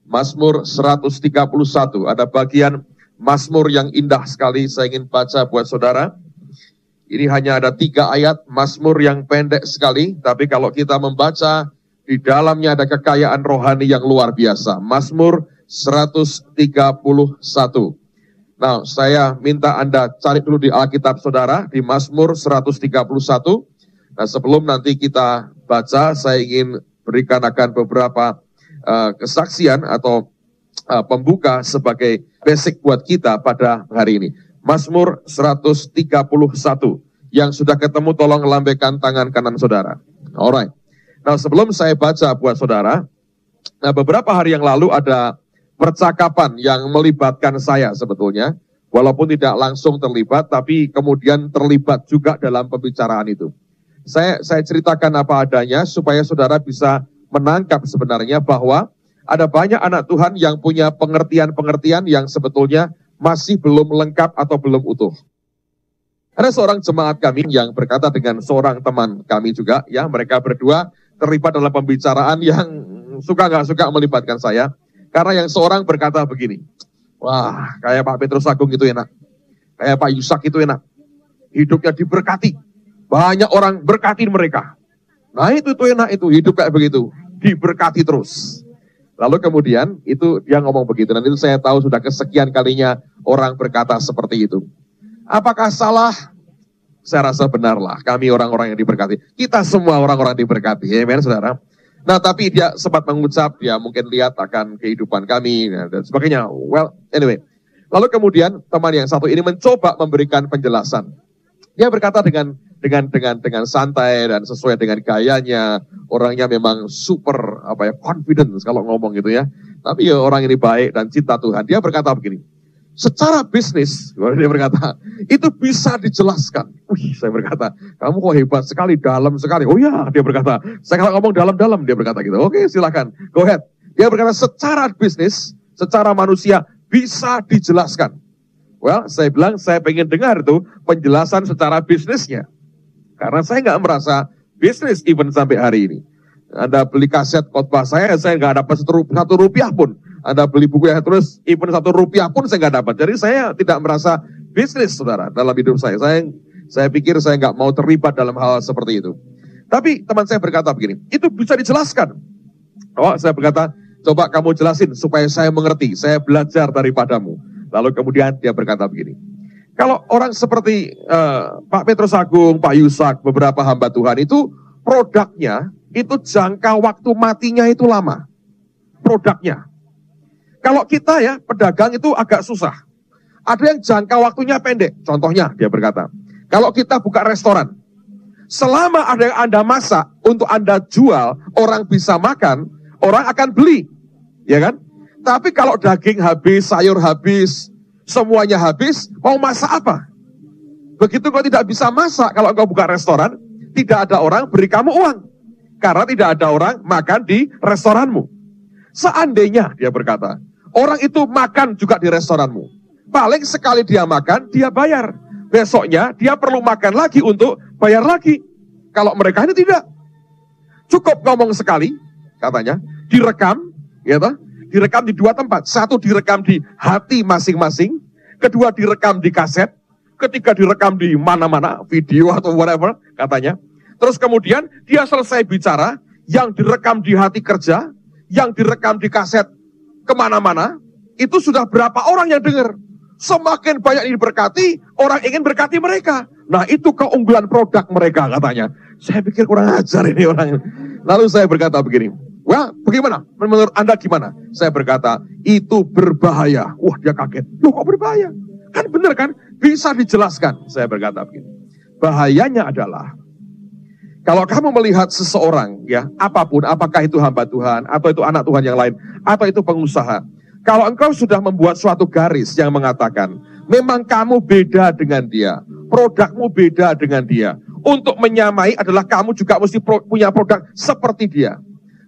Mazmur 131, ada bagian Mazmur yang indah sekali, saya ingin baca buat saudara. Ini hanya ada 3 ayat, Mazmur yang pendek sekali, tapi kalau kita membaca, di dalamnya ada kekayaan rohani yang luar biasa. Mazmur 131. Nah, saya minta Anda cari dulu di Alkitab saudara, di Mazmur 131. Nah, sebelum nanti kita baca, saya ingin berikan akan beberapa kesaksian atau pembuka sebagai basic buat kita pada hari ini. Mazmur 131. Yang sudah ketemu tolong lambaikan tangan kanan saudara. Alright. Nah, sebelum saya baca buat saudara, nah beberapa hari yang lalu ada percakapan yang melibatkan saya sebetulnya. Walaupun tidak langsung terlibat, tapi kemudian terlibat juga dalam pembicaraan itu. Saya ceritakan apa adanya supaya saudara bisa menangkap sebenarnya bahwa ada banyak anak Tuhan yang punya pengertian-pengertian yang sebetulnya masih belum lengkap atau belum utuh. Ada seorang jemaat kami yang berkata dengan seorang teman kami juga, ya mereka berdua terlibat dalam pembicaraan yang suka nggak suka melibatkan saya. Karena yang seorang berkata begini, wah kayak Pak Petrus Agung itu enak, kayak Pak Yusak itu enak, hidupnya diberkati, banyak orang berkatin mereka. Nah itu enak itu, hidup kayak begitu, diberkati terus. Lalu kemudian itu dia ngomong begitu, dan itu saya tahu sudah kesekian kalinya orang berkata seperti itu. Apakah salah? Saya rasa benarlah, kami orang-orang yang diberkati. Kita semua orang-orang diberkati, amen saudara. Nah tapi dia sempat mengucap, dia mungkin lihat akan kehidupan kami, dan sebagainya. Well, anyway. Lalu kemudian teman yang satu ini mencoba memberikan penjelasan. Dia berkata dengan santai dan sesuai dengan gayanya, orangnya memang super confidence kalau ngomong gitu ya. Tapi ya orang ini baik dan cinta Tuhan. Dia berkata begini, secara bisnis, dia berkata, itu bisa dijelaskan. Wih, saya berkata, kamu kok hebat sekali, dalam sekali. Oh ya, dia berkata, saya kalau ngomong dalam-dalam, dia berkata gitu. Oke, silakan, go ahead. Dia berkata, secara bisnis, secara manusia, bisa dijelaskan. Well, saya bilang, saya pengen dengar tuh penjelasan secara bisnisnya. Karena saya nggak merasa bisnis even sampai hari ini. Anda beli kaset khotbah saya nggak dapat satu rupiah pun. Anda beli buku yang terus even 1 rupiah pun saya nggak dapat. Jadi saya tidak merasa bisnis, saudara, dalam hidup saya. Saya pikir saya nggak mau terlibat dalam hal seperti itu. Tapi teman saya berkata begini, itu bisa dijelaskan. Oh, saya berkata, coba kamu jelasin supaya saya mengerti. Saya belajar daripadamu. Lalu kemudian dia berkata begini, kalau orang seperti Pak Petrus Agung, Pak Yusak, beberapa hamba Tuhan itu produknya, itu jangka waktu matinya itu lama. Produknya. Kalau kita ya, pedagang itu agak susah. Ada yang jangka waktunya pendek. Contohnya, dia berkata, kalau kita buka restoran, selama ada yang Anda masak, untuk Anda jual, orang bisa makan, orang akan beli. Ya kan? Tapi kalau daging habis, sayur habis, semuanya habis, mau masak apa? Begitu kau tidak bisa masak, kalau engkau buka restoran, tidak ada orang beri kamu uang. Karena tidak ada orang makan di restoranmu. Seandainya, dia berkata, orang itu makan juga di restoranmu. Paling sekali dia makan, dia bayar. Besoknya, dia perlu makan lagi untuk bayar lagi. Kalau mereka ini tidak. Cukup ngomong sekali, katanya, direkam, gitu, direkam di 2 tempat. Satu direkam di hati masing-masing. Kedua direkam di kaset. Ketiga direkam di mana-mana, video atau whatever, katanya. Terus kemudian dia selesai bicara, yang direkam di hati kerja, yang direkam di kaset kemana-mana, itu sudah berapa orang yang dengar. Semakin banyak yang diberkati, orang ingin berkati mereka. Nah itu keunggulan produk mereka, katanya. Saya pikir kurang ajar ini orang. Lalu saya berkata begini, wah bagaimana? Menurut Anda gimana? Saya berkata, itu berbahaya. Wah dia kaget. Loh kok berbahaya? Kan benar kan? Bisa dijelaskan. Saya berkata begini. Bahayanya adalah, kalau kamu melihat seseorang, ya apapun, apakah itu hamba Tuhan, atau itu anak Tuhan yang lain, atau itu pengusaha. Kalau engkau sudah membuat suatu garis yang mengatakan, memang kamu beda dengan dia, produkmu beda dengan dia. Untuk menyamai adalah kamu juga mesti punya produk seperti dia.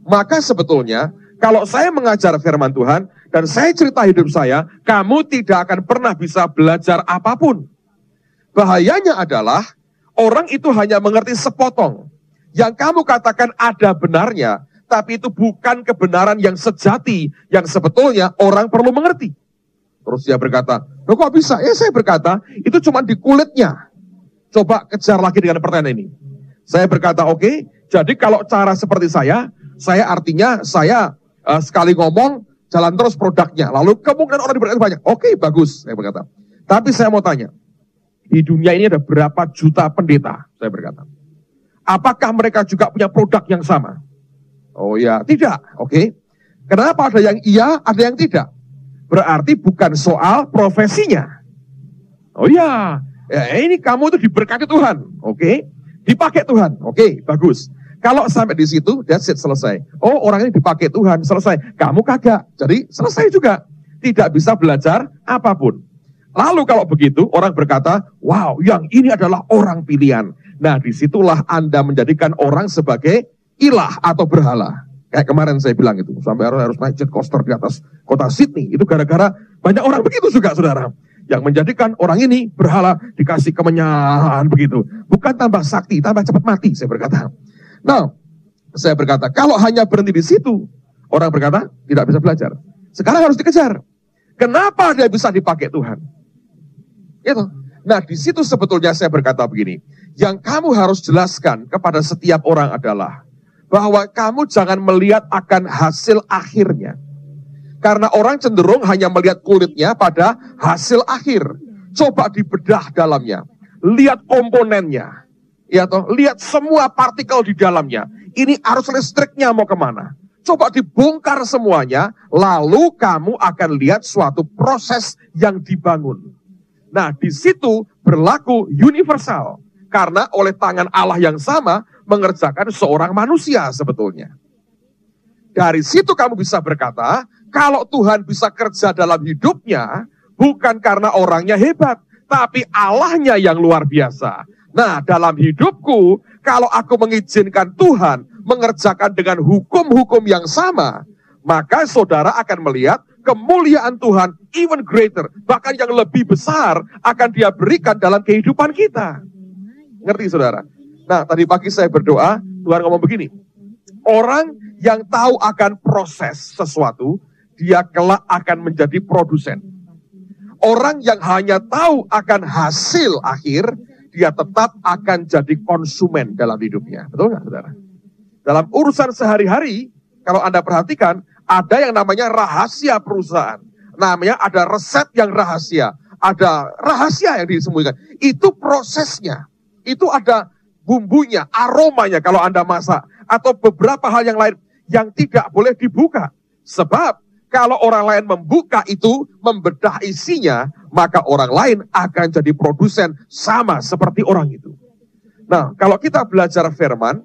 Maka sebetulnya, kalau saya mengajar firman Tuhan, dan saya cerita hidup saya, kamu tidak akan pernah bisa belajar apapun. Bahayanya adalah, orang itu hanya mengerti sepotong. Yang kamu katakan ada benarnya, tapi itu bukan kebenaran yang sejati, yang sebetulnya orang perlu mengerti. Terus dia berkata, loh kok bisa? Saya berkata, itu cuma di kulitnya. Coba kejar lagi dengan pertanyaan ini. Saya berkata, oke, jadi kalau cara seperti saya artinya saya sekali ngomong, jalan terus produknya. Lalu kemungkinan orang diberkati banyak. Oke, bagus, saya berkata. Tapi saya mau tanya, di dunia ini ada berapa juta pendeta? Saya berkata. Apakah mereka juga punya produk yang sama? Oh ya, tidak. Oke. Kenapa ada yang iya, ada yang tidak? Berarti bukan soal profesinya. Oh ya, ini kamu itu diberkati Tuhan. Oke. Dipakai Tuhan. Oke, bagus. Kalau sampai di situ, that's it, selesai. Oh, orang ini dipakai Tuhan, selesai. Kamu kagak. Jadi selesai juga. Tidak bisa belajar apapun. Lalu kalau begitu, orang berkata, wow, yang ini adalah orang pilihan. Nah, disitulah Anda menjadikan orang sebagai ilah atau berhala. Kayak kemarin saya bilang itu, sampai harus naik jet coaster di atas kota Sydney. Itu gara-gara banyak orang begitu juga, saudara. Yang menjadikan orang ini berhala, dikasih kemenyan begitu. Bukan tambah sakti, tambah cepat mati, saya berkata. Nah, saya berkata, kalau hanya berhenti di situ, orang berkata, tidak bisa belajar. Sekarang harus dikejar. Kenapa dia bisa dipakai Tuhan? Itu. Nah, di situ sebetulnya saya berkata begini. Yang kamu harus jelaskan kepada setiap orang adalah, bahwa kamu jangan melihat akan hasil akhirnya. Karena orang cenderung hanya melihat kulitnya pada hasil akhir. Coba dibedah dalamnya. Lihat komponennya. Ya toh, lihat semua partikel di dalamnya. Ini arus listriknya mau kemana. Coba dibongkar semuanya. Lalu kamu akan lihat suatu proses yang dibangun. Nah, di situ berlaku universal. Karena oleh tangan Allah yang sama, mengerjakan seorang manusia sebetulnya. Dari situ kamu bisa berkata, kalau Tuhan bisa kerja dalam hidupnya, bukan karena orangnya hebat, tapi Allahnya yang luar biasa. Nah, dalam hidupku, kalau aku mengizinkan Tuhan mengerjakan dengan hukum-hukum yang sama, maka saudara akan melihat kemuliaan Tuhan even greater, bahkan yang lebih besar akan Dia berikan dalam kehidupan kita. Ngerti saudara? Nah, tadi pagi saya berdoa, Tuhan ngomong begini, orang yang tahu akan proses sesuatu, dia kelak akan menjadi produsen. Orang yang hanya tahu akan hasil akhir, dia tetap akan jadi konsumen dalam hidupnya. Betul nggak saudara? Dalam urusan sehari-hari, kalau Anda perhatikan, ada yang namanya rahasia perusahaan. Namanya ada resep yang rahasia. Ada rahasia yang disembunyikan. Itu prosesnya. Itu ada bumbunya, aromanya kalau Anda masak. Atau beberapa hal yang lain yang tidak boleh dibuka. Sebab kalau orang lain membuka itu, membedah isinya, maka orang lain akan jadi produsen sama seperti orang itu. Nah, kalau kita belajar firman,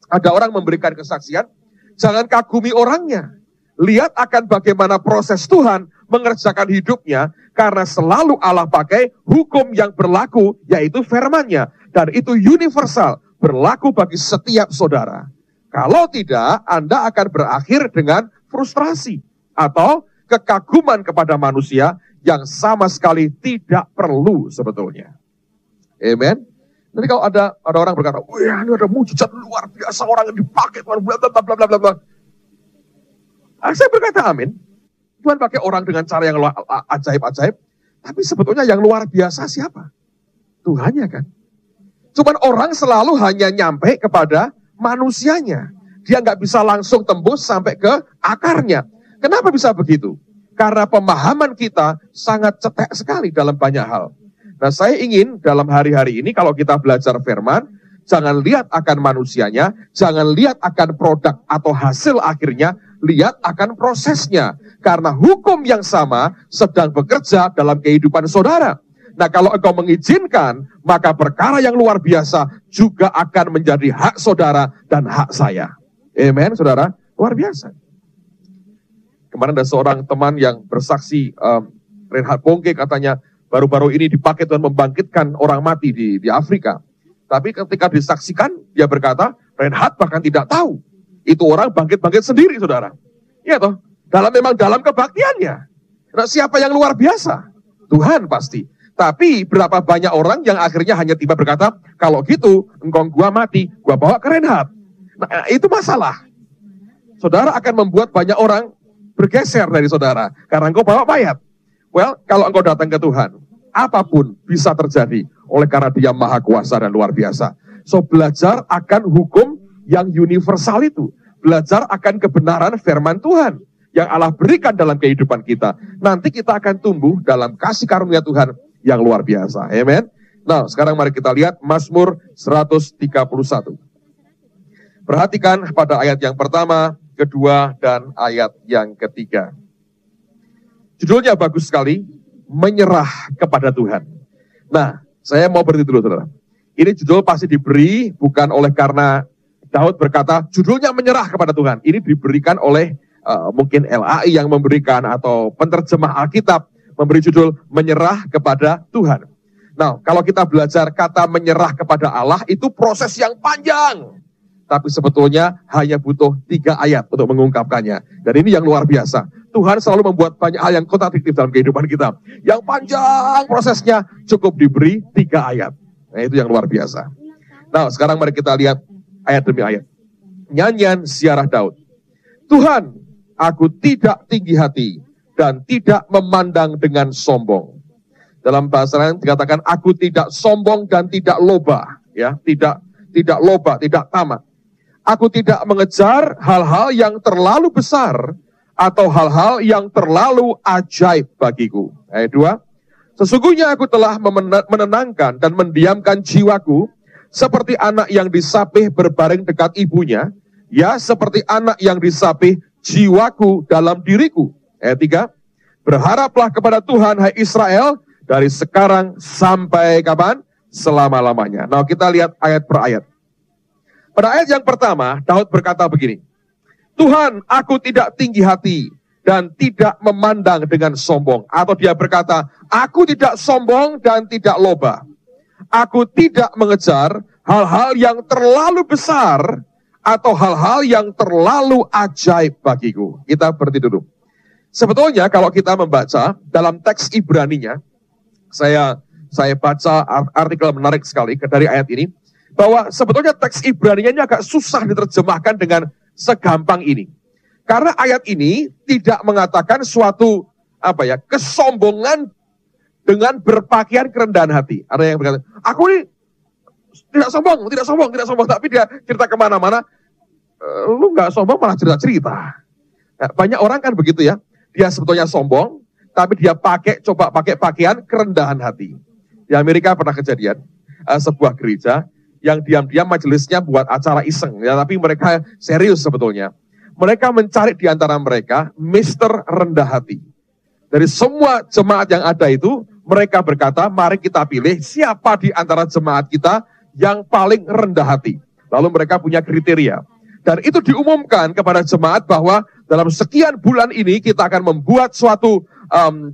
ada orang memberikan kesaksian, jangan kagumi orangnya. Lihat akan bagaimana proses Tuhan mengerjakan hidupnya, karena selalu Allah pakai hukum yang berlaku, yaitu firman-Nya. Dan itu universal, berlaku bagi setiap saudara. Kalau tidak, Anda akan berakhir dengan frustrasi atau kekaguman kepada manusia yang sama sekali tidak perlu sebetulnya. Amen. Nanti kalau ada orang berkata, wah ini ada mujizat luar biasa, orang yang dipakai Tuhan, bla bla bla bla bla. Saya berkata amin. Tuhan pakai orang dengan cara yang ajaib-ajaib, tapi sebetulnya yang luar biasa siapa? Tuhannya kan. Cuman orang selalu hanya nyampe kepada manusianya. Dia nggak bisa langsung tembus sampai ke akarnya. Kenapa bisa begitu? Karena pemahaman kita sangat cetek sekali dalam banyak hal. Nah, saya ingin dalam hari-hari ini kalau kita belajar firman, jangan lihat akan manusianya, jangan lihat akan produk atau hasil akhirnya, lihat akan prosesnya. Karena hukum yang sama sedang bekerja dalam kehidupan saudara. Nah, kalau engkau mengizinkan, maka perkara yang luar biasa juga akan menjadi hak saudara dan hak saya. Amen, saudara. Luar biasa. Kemarin ada seorang teman yang bersaksi, Reinhard Bonnke katanya, baru-baru ini dipakai Tuhan membangkitkan orang mati di Afrika. Tapi ketika disaksikan, dia berkata, Reinhard bahkan tidak tahu. Itu orang bangkit-bangkit sendiri, saudara. Iya toh, memang dalam kebaktiannya. Nah, siapa yang luar biasa? Tuhan pasti. Tapi berapa banyak orang yang akhirnya hanya tiba berkata, kalau gitu, engkau gua mati, gua bawa ke Reinhard. Nah, itu masalah. saudara akan membuat banyak orang bergeser dari saudara, karena engkau bawa mayat. Well, kalau engkau datang ke Tuhan, apapun bisa terjadi, oleh karena Dia maha kuasa dan luar biasa. So, belajar akan hukum yang universal itu. Belajar akan kebenaran firman Tuhan yang Allah berikan dalam kehidupan kita. Nanti kita akan tumbuh dalam kasih karunia Tuhan yang luar biasa. Amen. Nah, sekarang mari kita lihat Mazmur 131. Perhatikan pada ayat yang pertama, kedua, dan ayat yang ketiga. Judulnya bagus sekali, menyerah kepada Tuhan. Nah, saya mau berhenti dulu, saudara. Ini judul pasti diberi bukan oleh karena Daud berkata, judulnya menyerah kepada Tuhan. Ini diberikan oleh mungkin LAI yang memberikan atau penterjemah Alkitab memberi judul menyerah kepada Tuhan. Nah, kalau kita belajar kata menyerah kepada Allah itu proses yang panjang. Tapi sebetulnya hanya butuh 3 ayat untuk mengungkapkannya. Dan ini yang luar biasa. Tuhan selalu membuat banyak hal yang kontradiktif dalam kehidupan kita. Yang panjang prosesnya cukup diberi 3 ayat. Nah, itu yang luar biasa. Nah, sekarang mari kita lihat ayat demi ayat. Nyanyian ziarah Daud. Tuhan, aku tidak tinggi hati dan tidak memandang dengan sombong. Dalam bahasa lain dikatakan aku tidak sombong dan tidak loba, ya, tidak loba, tidak tamak. Aku tidak mengejar hal-hal yang terlalu besar atau hal-hal yang terlalu ajaib bagiku. Ayat 2. Sesungguhnya aku telah menenangkan dan mendiamkan jiwaku seperti anak yang disapih berbaring dekat ibunya, ya seperti anak yang disapih jiwaku dalam diriku. Ayat 3. Berharaplah kepada Tuhan, hai Israel, dari sekarang sampai kapan? Selama-lamanya. Nah, kita lihat ayat per ayat. Pada ayat yang pertama, Daud berkata begini, Tuhan, aku tidak tinggi hati dan tidak memandang dengan sombong. Atau dia berkata, aku tidak sombong dan tidak loba. Aku tidak mengejar hal-hal yang terlalu besar atau hal-hal yang terlalu ajaib bagiku. Kita berhenti dulu. Sebetulnya kalau kita membaca dalam teks Ibraninya, saya baca artikel menarik sekali dari ayat ini, bahwa sebetulnya teks Ibraninya ini agak susah diterjemahkan dengan segampang ini. Karena ayat ini tidak mengatakan suatu kesombongan dengan berpakaian kerendahan hati. Ada yang berkata, aku ini tidak sombong, tapi dia cerita kemana-mana, lu nggak sombong malah cerita-cerita. Nah, banyak orang kan begitu ya, dia sebetulnya sombong, tapi dia coba pakai pakaian kerendahan hati. Di Amerika pernah kejadian, sebuah gereja yang diam-diam majelisnya buat acara iseng, ya, tapi mereka serius sebetulnya. Mereka mencari di antara mereka Mr. Rendah Hati. Dari semua jemaat yang ada itu, mereka berkata, mari kita pilih siapa di antara jemaat kita yang paling rendah hati. Lalu mereka punya kriteria. Dan itu diumumkan kepada jemaat bahwa dalam sekian bulan ini kita akan membuat suatu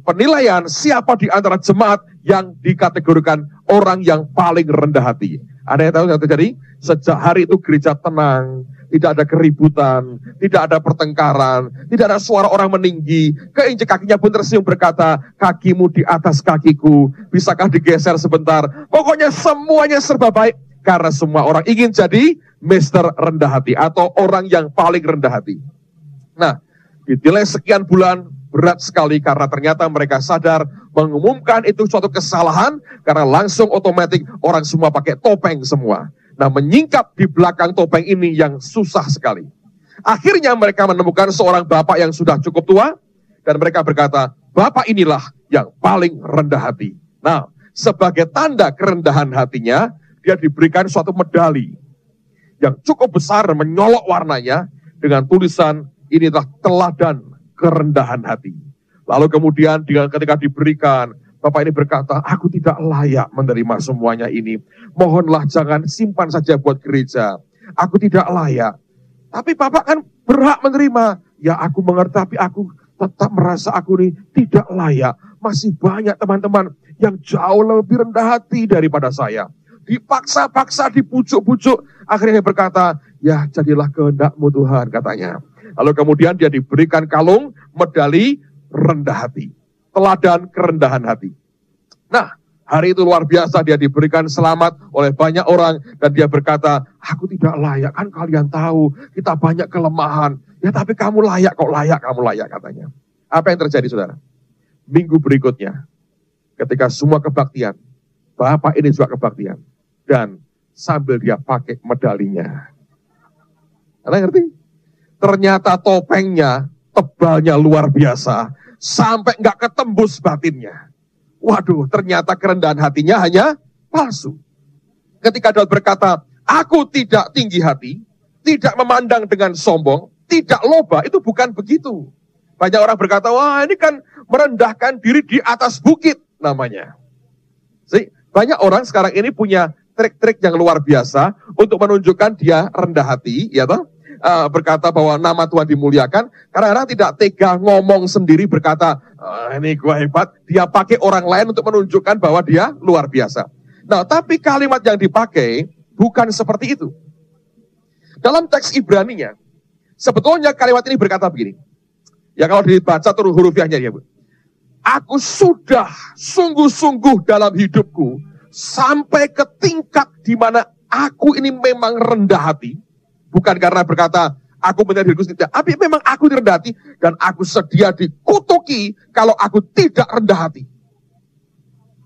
penilaian siapa di antara jemaat yang dikategorikan orang yang paling rendah hati. Ada yang tahu yang terjadi? Sejak hari itu gereja tenang, tidak ada keributan, tidak ada pertengkaran, tidak ada suara orang meninggi. Keinjek kakinya pun tersenyum berkata, kakimu di atas kakiku, bisakah digeser sebentar? Pokoknya semuanya serba baik, karena semua orang ingin jadi Mr. Rendah Hati atau orang yang paling rendah hati. Nah, didelay sekian bulan, berat sekali karena ternyata mereka sadar mengumumkan itu suatu kesalahan karena langsung otomatis orang semua pakai topeng semua. Nah, menyingkap di belakang topeng ini yang susah sekali. Akhirnya mereka menemukan seorang bapak yang sudah cukup tua dan mereka berkata, bapak inilah yang paling rendah hati. Nah, sebagai tanda kerendahan hatinya, dia diberikan suatu medali yang cukup besar dan menyolok warnanya dengan tulisan, inilah teladan kerendahan hati. Lalu kemudian ketika diberikan, bapak ini berkata, aku tidak layak menerima semuanya ini. Mohonlah jangan simpan saja buat gereja. Aku tidak layak. Tapi bapak kan berhak menerima. Ya aku mengerti, tapi aku tetap merasa aku ini tidak layak. Masih banyak teman-teman yang jauh lebih rendah hati daripada saya. Dipaksa-paksa, dipujuk-pujuk. Akhirnya dia berkata, ya jadilah kehendak-Mu Tuhan, katanya. Lalu kemudian dia diberikan kalung, medali rendah hati. Teladan kerendahan hati. Nah, hari itu luar biasa, dia diberikan selamat oleh banyak orang. Dan dia berkata, aku tidak layak, kan kalian tahu, kita banyak kelemahan. Ya tapi kamu layak kok, kamu layak katanya. Apa yang terjadi saudara? Minggu berikutnya, ketika semua kebaktian, Bapak ini juga kebaktian. Dan sambil dia pakai medalinya. Anda ngerti? Ternyata topengnya, tebalnya luar biasa. Sampai nggak ketembus batinnya. Waduh, ternyata kerendahan hatinya hanya palsu. Ketika Daud berkata, aku tidak tinggi hati, tidak memandang dengan sombong, tidak loba, itu bukan begitu. Banyak orang berkata, wah ini kan merendahkan diri di atas bukit namanya. Banyak orang sekarang ini punya trik-trik yang luar biasa untuk menunjukkan dia rendah hati, ya toh? Berkata bahwa nama Tuhan dimuliakan, kadang-kadang tidak tega ngomong sendiri berkata, ini gua hebat, dia pakai orang lain untuk menunjukkan bahwa dia luar biasa. Nah, tapi kalimat yang dipakai bukan seperti itu. Dalam teks Ibraninya, sebetulnya kalimat ini berkata begini. Ya kalau dibaca turun hurufiahnya ya Bu. Aku sudah sungguh-sungguh dalam hidupku sampai ke tingkat di mana aku ini memang rendah hati. Bukan karena berkata, aku benar diriku sendiri. Tapi memang aku rendah hati dan aku sedia dikutuki kalau aku tidak rendah hati.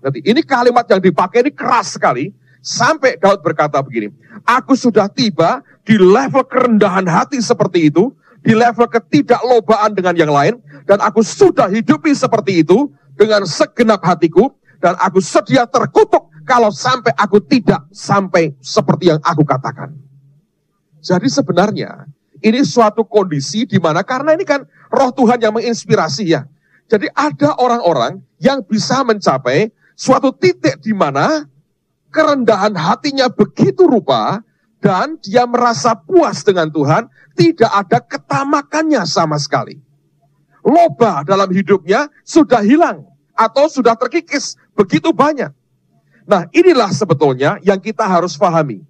Nanti, ini kalimat yang dipakai ini keras sekali. Sampai Daud berkata begini, aku sudah tiba di level kerendahan hati seperti itu, di level ketidaklobaan dengan yang lain, dan aku sudah hidupi seperti itu dengan segenap hatiku, dan aku sedia terkutuk kalau sampai aku tidak sampai seperti yang aku katakan. Jadi sebenarnya ini suatu kondisi di mana karena ini kan Roh Tuhan yang menginspirasi ya. Jadi ada orang-orang yang bisa mencapai suatu titik di mana kerendahan hatinya begitu rupa dan dia merasa puas dengan Tuhan, tidak ada ketamakannya sama sekali. Loba dalam hidupnya sudah hilang atau sudah terkikis begitu banyak. Nah, inilah sebetulnya yang kita harus pahami.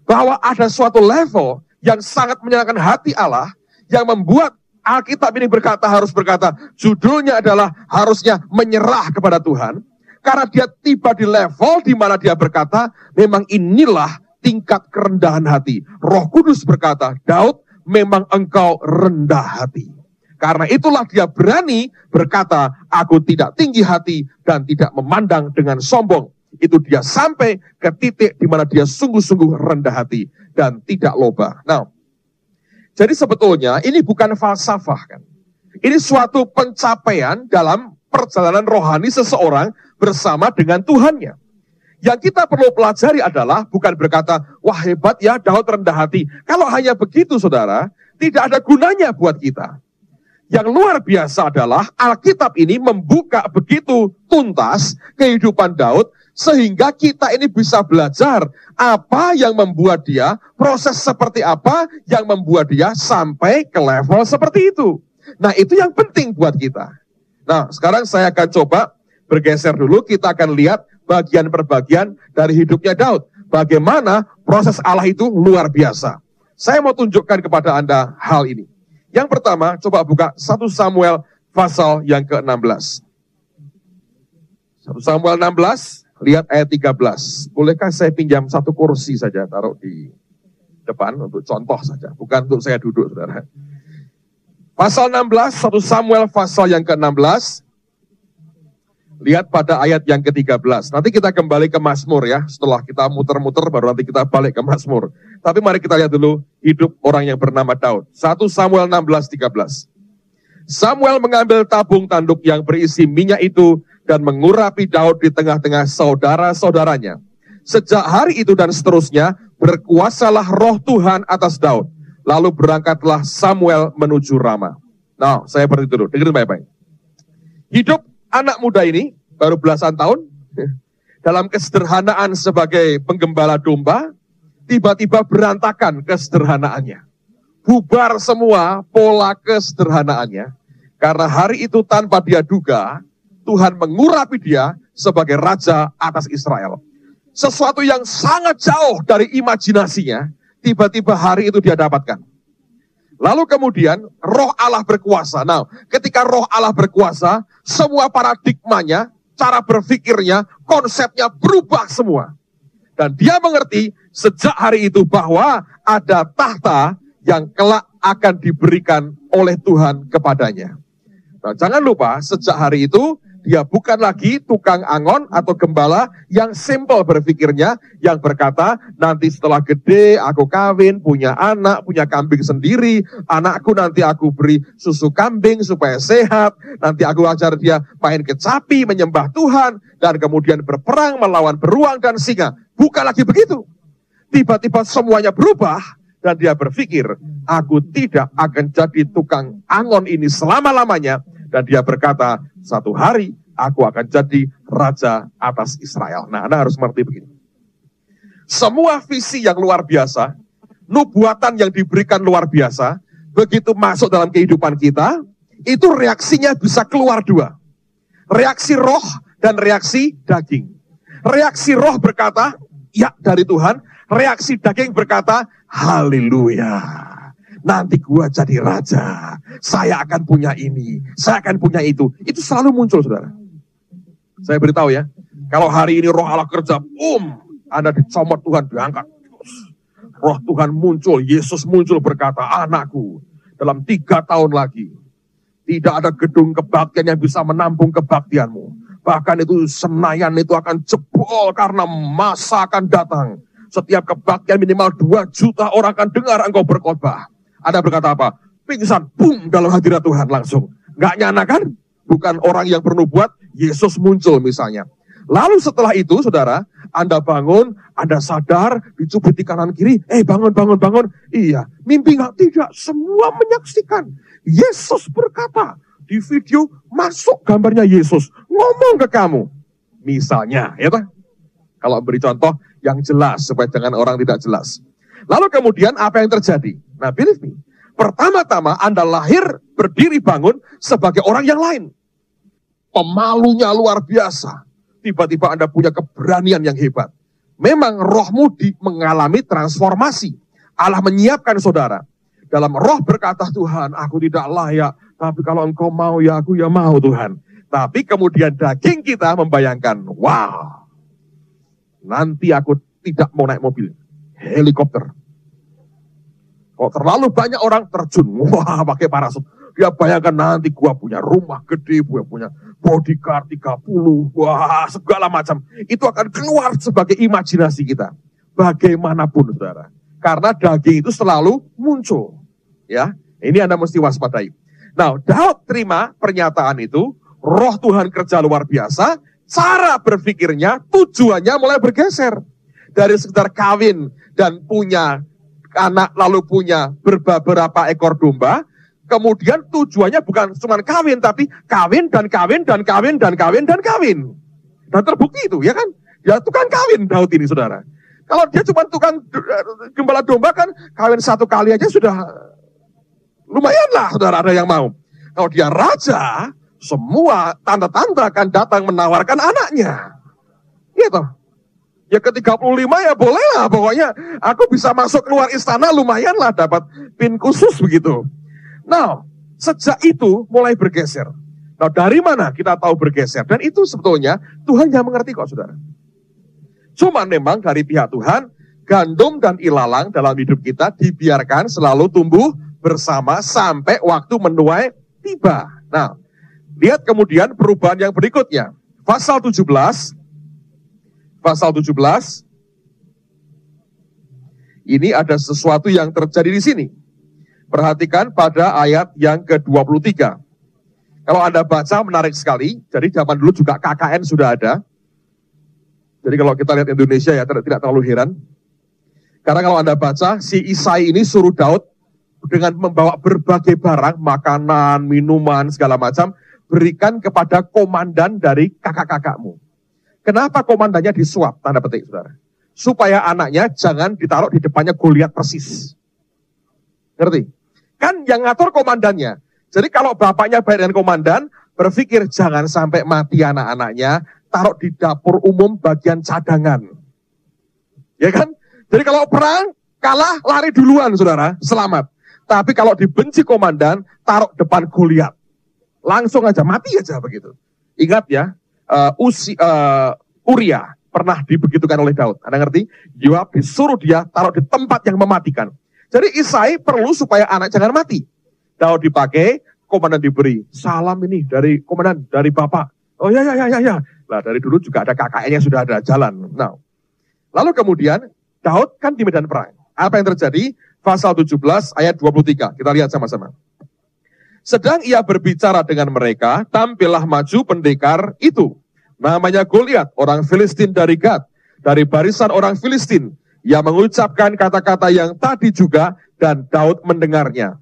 Bahwa ada suatu level yang sangat menyenangkan hati Allah yang membuat Alkitab ini harus berkata, judulnya adalah harusnya menyerah kepada Tuhan. Karena dia tiba di level di mana dia berkata, memang inilah tingkat kerendahan hati. Roh Kudus berkata, Daud, memang engkau rendah hati. Karena itulah dia berani berkata, aku tidak tinggi hati dan tidak memandang dengan sombong. Itu dia sampai ke titik di mana dia sungguh-sungguh rendah hati dan tidak loba. Nah, jadi sebetulnya ini bukan falsafah kan. Ini suatu pencapaian dalam perjalanan rohani seseorang bersama dengan Tuhannya. Yang kita perlu pelajari adalah bukan berkata, wah hebat ya Daud rendah hati. Kalau hanya begitu saudara, tidak ada gunanya buat kita. Yang luar biasa adalah Alkitab ini membuka begitu tuntas kehidupan Daud, sehingga kita ini bisa belajar apa yang membuat dia, proses seperti apa yang membuat dia sampai ke level seperti itu. Nah itu yang penting buat kita. Nah sekarang saya akan coba bergeser dulu, kita akan lihat bagian per bagian dari hidupnya Daud. Bagaimana proses Allah itu luar biasa. Saya mau tunjukkan kepada Anda hal ini. Yang pertama, coba buka 1 Samuel pasal yang ke-16. 1 Samuel 16, lihat ayat 13. Bolehkah saya pinjam satu kursi saja, taruh di depan untuk contoh saja. Bukan untuk saya duduk, saudara. Pasal 16, 1 Samuel pasal yang ke-16. Lihat pada ayat yang ke-13. Nanti kita kembali ke Mazmur ya. Setelah kita muter-muter baru nanti kita balik ke Mazmur. Tapi mari kita lihat dulu hidup orang yang bernama Daud. 1 Samuel 16:13. Samuel mengambil tabung tanduk yang berisi minyak itu dan mengurapi Daud di tengah-tengah saudara-saudaranya. Sejak hari itu dan seterusnya berkuasalah roh Tuhan atas Daud. Lalu berangkatlah Samuel menuju Rama. Nah, saya berhenti dulu. Dengerin baik-baik. Hidup anak muda ini, baru belasan tahun, dalam kesederhanaan sebagai penggembala domba, tiba-tiba berantakan kesederhanaannya. Bubar semua pola kesederhanaannya. Karena hari itu tanpa dia duga, Tuhan mengurapi dia sebagai raja atas Israel. Sesuatu yang sangat jauh dari imajinasinya, tiba-tiba hari itu dia dapatkan. Lalu kemudian roh Allah berkuasa. Nah, ketika roh Allah berkuasa, semua paradigmanya, cara berpikirnya, konsepnya berubah semua. Dan dia mengerti sejak hari itu bahwa ada tahta yang kelak akan diberikan oleh Tuhan kepadanya. Nah, jangan lupa, sejak hari itu, dia bukan lagi tukang angon atau gembala yang simpel berpikirnya, yang berkata, nanti setelah gede, aku kawin, punya anak, punya kambing sendiri, anakku nanti aku beri susu kambing supaya sehat, nanti aku ajar dia main kecapi, menyembah Tuhan, dan kemudian berperang melawan beruang dan singa. Bukan lagi begitu. Tiba-tiba semuanya berubah, dan dia berpikir, aku tidak akan jadi tukang angon ini selama-lamanya. Dan dia berkata, satu hari aku akan jadi raja atas Israel. Nah, Anda harus mengerti begini. Semua visi yang luar biasa, nubuatan yang diberikan luar biasa, begitu masuk dalam kehidupan kita, itu reaksinya bisa keluar dua. Reaksi roh dan reaksi daging. Reaksi roh berkata, ya dari Tuhan. Reaksi daging berkata, haleluya. Nanti gua jadi raja, saya akan punya ini, saya akan punya itu. Itu selalu muncul, saudara. Saya beritahu ya, kalau hari ini roh Allah kerja, Anda dicomot Tuhan, diangkat. Roh Tuhan muncul, Yesus muncul berkata, anakku, dalam 3 tahun lagi, tidak ada gedung kebaktian yang bisa menampung kebaktianmu. Bahkan itu Senayan itu akan jebol karena masa akan datang. Setiap kebaktian minimal 2 juta orang akan dengar engkau berkhotbah. Anda berkata apa? Pingsan, dalam hadirat Tuhan langsung. Nggak nyana kan? Bukan orang yang bernubuat, Yesus muncul misalnya. Lalu setelah itu, saudara, Anda bangun, Anda sadar, dicubit di kanan kiri, bangun. Iya, mimpi nggak? Tidak, semua menyaksikan. Yesus berkata, di video masuk gambarnya Yesus, ngomong ke kamu. Misalnya, ya tak? Kalau beri contoh yang jelas, supaya jangan orang tidak jelas. Lalu kemudian apa yang terjadi? Nah, believe me, pertama-tama Anda lahir, berdiri bangun sebagai orang yang lain. Pemalunya luar biasa. Tiba-tiba Anda punya keberanian yang hebat. Memang rohmu mengalami transformasi. Allah menyiapkan saudara. Dalam roh berkata, Tuhan, aku tidak layak. Tapi kalau engkau mau, ya aku ya mau Tuhan. Tapi kemudian daging kita membayangkan, wow, nanti aku tidak mau naik mobil, helikopter. Kok terlalu banyak orang terjun, wah pakai parasut. Dia bayangkan nanti gua punya rumah gede, gua punya bodyguard 30, wah segala macam. Itu akan keluar sebagai imajinasi kita. Bagaimanapun saudara. Karena daging itu selalu muncul. Ya, ini Anda mesti waspadai. Nah, Daud terima pernyataan itu, roh Tuhan kerja luar biasa, cara berpikirnya, tujuannya mulai bergeser. Dari sekedar kawin dan punya anak lalu punya beberapa ekor domba, kemudian tujuannya bukan cuma kawin, tapi kawin dan kawin dan kawin dan kawin dan kawin. Dan terbukti itu, ya kan? Ya tukang kawin Daud ini, saudara. Kalau dia cuma tukang gembala domba kan, kawin 1 kali aja sudah lumayan lah, saudara, ada yang mau. Kalau dia raja, semua tanda-tanda akan datang menawarkan anaknya. Gitu. Ya ke-35 ya boleh lah, pokoknya aku bisa masuk keluar istana lumayan lah, dapat pin khusus begitu. Nah, sejak itu mulai bergeser. Nah, dari mana kita tahu bergeser? Dan itu sebetulnya Tuhan yang mengerti kok, saudara. Cuma memang dari pihak Tuhan, gandum dan ilalang dalam hidup kita dibiarkan selalu tumbuh bersama sampai waktu menuai tiba. Nah, lihat kemudian perubahan yang berikutnya. Pasal 17, ini ada sesuatu yang terjadi di sini. Perhatikan pada ayat yang ke-23. Kalau Anda baca menarik sekali, jadi zaman dulu juga KKN sudah ada. Jadi kalau kita lihat Indonesia ya tidak terlalu heran. Karena kalau Anda baca, si Isai ini suruh Daud dengan membawa berbagai barang, makanan, minuman, segala macam, berikan kepada komandan dari kakak-kakakmu. Kenapa komandannya disuap, tanda petik, saudara? Supaya anaknya jangan ditaruh di depannya Goliat persis. Ngerti? Kan yang ngatur komandannya. Jadi kalau bapaknya baik dengan komandan, berpikir jangan sampai mati anak-anaknya, taruh di dapur umum bagian cadangan. Ya kan? Jadi kalau perang, kalah, lari duluan, saudara, selamat. Tapi kalau dibenci komandan, taruh depan Goliat. Langsung aja, mati aja begitu. Ingat ya, Uria pernah dibegitukan oleh Daud. Anda ngerti? Yoab disuruh dia taruh di tempat yang mematikan. Jadi Isai perlu supaya anak jangan mati. Daud dipakai, komandan diberi. Salam ini dari komandan, dari bapak. Oh ya. Nah dari dulu juga ada KKN yang sudah ada jalan. Nah, lalu kemudian Daud kan di medan perang. Apa yang terjadi? Pasal 17 ayat 23. Kita lihat sama-sama. Sedang ia berbicara dengan mereka, tampillah maju pendekar itu. Namanya Goliat, orang Filistin dari Gad. Dari barisan orang Filistin. Ia mengucapkan kata-kata yang tadi juga dan Daud mendengarnya.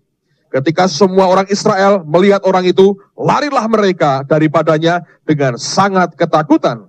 Ketika semua orang Israel melihat orang itu, larilah mereka daripadanya dengan sangat ketakutan.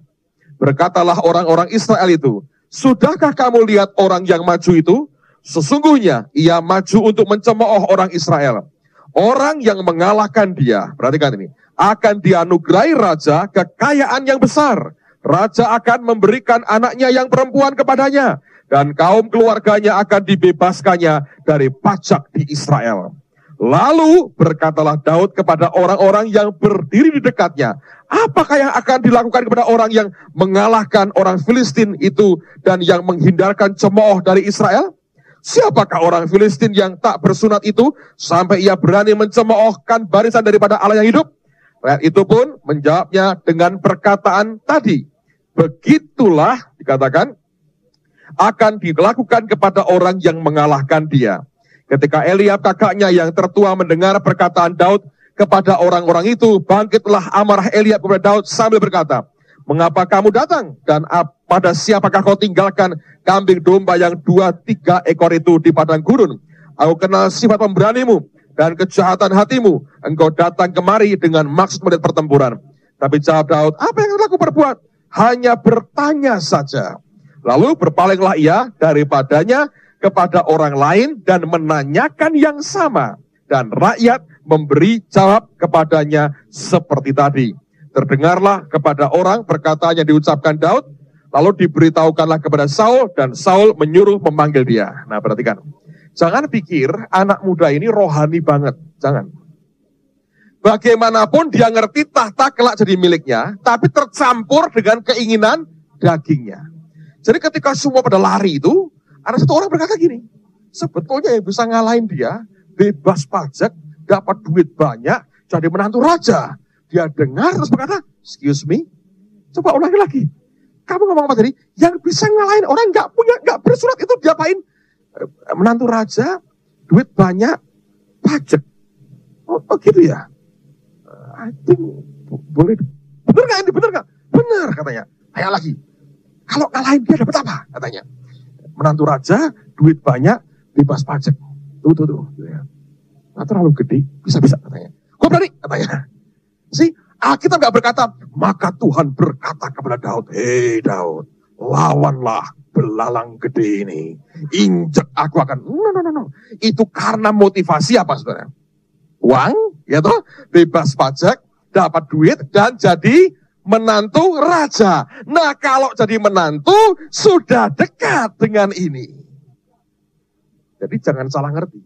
Berkatalah orang-orang Israel itu, sudahkah kamu lihat orang yang maju itu? Sesungguhnya ia maju untuk mencemooh orang Israel. Orang yang mengalahkan dia, perhatikan ini, akan dianugerahi raja kekayaan yang besar. Raja akan memberikan anaknya yang perempuan kepadanya. Dan kaum keluarganya akan dibebaskannya dari pajak di Israel. Lalu berkatalah Daud kepada orang-orang yang berdiri di dekatnya, apakah yang akan dilakukan kepada orang yang mengalahkan orang Filistin itu dan yang menghindarkan cemooh dari Israel? Siapakah orang Filistin yang tak bersunat itu sampai ia berani mencemoohkan barisan daripada Allah yang hidup? Rakyat itu pun menjawabnya dengan perkataan tadi. Begitulah dikatakan akan dilakukan kepada orang yang mengalahkan dia. Ketika Eliab kakaknya yang tertua mendengar perkataan Daud kepada orang-orang itu, bangkitlah amarah Eliab kepada Daud sambil berkata, mengapa kamu datang? Dan pada siapakah kau tinggalkan kambing domba yang 2-3 ekor itu di padang gurun? Aku kenal sifat pemberanimu dan kejahatan hatimu. Engkau datang kemari dengan maksud melihat pertempuran. Tapi jawab Daud, apa yang aku perbuat? Hanya bertanya saja. Lalu berpalinglah ia daripadanya kepada orang lain dan menanyakan yang sama. Dan rakyat memberi jawab kepadanya seperti tadi. Terdengarlah kepada orang perkataan yang diucapkan Daud, lalu diberitahukanlah kepada Saul, dan Saul menyuruh memanggil dia. Nah perhatikan, jangan pikir anak muda ini rohani banget, jangan. Bagaimanapun dia ngerti tahta kelak jadi miliknya, tapi tercampur dengan keinginan dagingnya. Jadi ketika semua pada lari itu, ada satu orang berkata gini, sebetulnya yang bisa ngalahin dia, bebas pajak, dapat duit banyak, jadi menantu raja. Dia dengar terus berkata, excuse me, coba ulangi lagi. Kamu ngomong apa tadi? Yang bisa ngalahin orang nggak bersurat itu diapain? Menantu raja, duit banyak, pajak. Oh gitu ya? I think boleh. Bener nggak ini? Bener nggak? Bener katanya. Tanya lagi. Kalau ngalahin dia dapat apa? Katanya. Menantu raja, duit banyak, bebas pajak. Tuh. Nah, terlalu gede, bisa-bisa katanya. Kok berani? Katanya. Alkitab gak berkata, maka Tuhan berkata kepada Daud, hei Daud, lawanlah belalang gede ini. Injek aku akan, no. Itu karena motivasi apa saudara? Uang, ya toh, bebas pajak, dapat duit, dan jadi menantu raja. Nah kalau jadi menantu, sudah dekat dengan ini. Jadi jangan salah ngerti.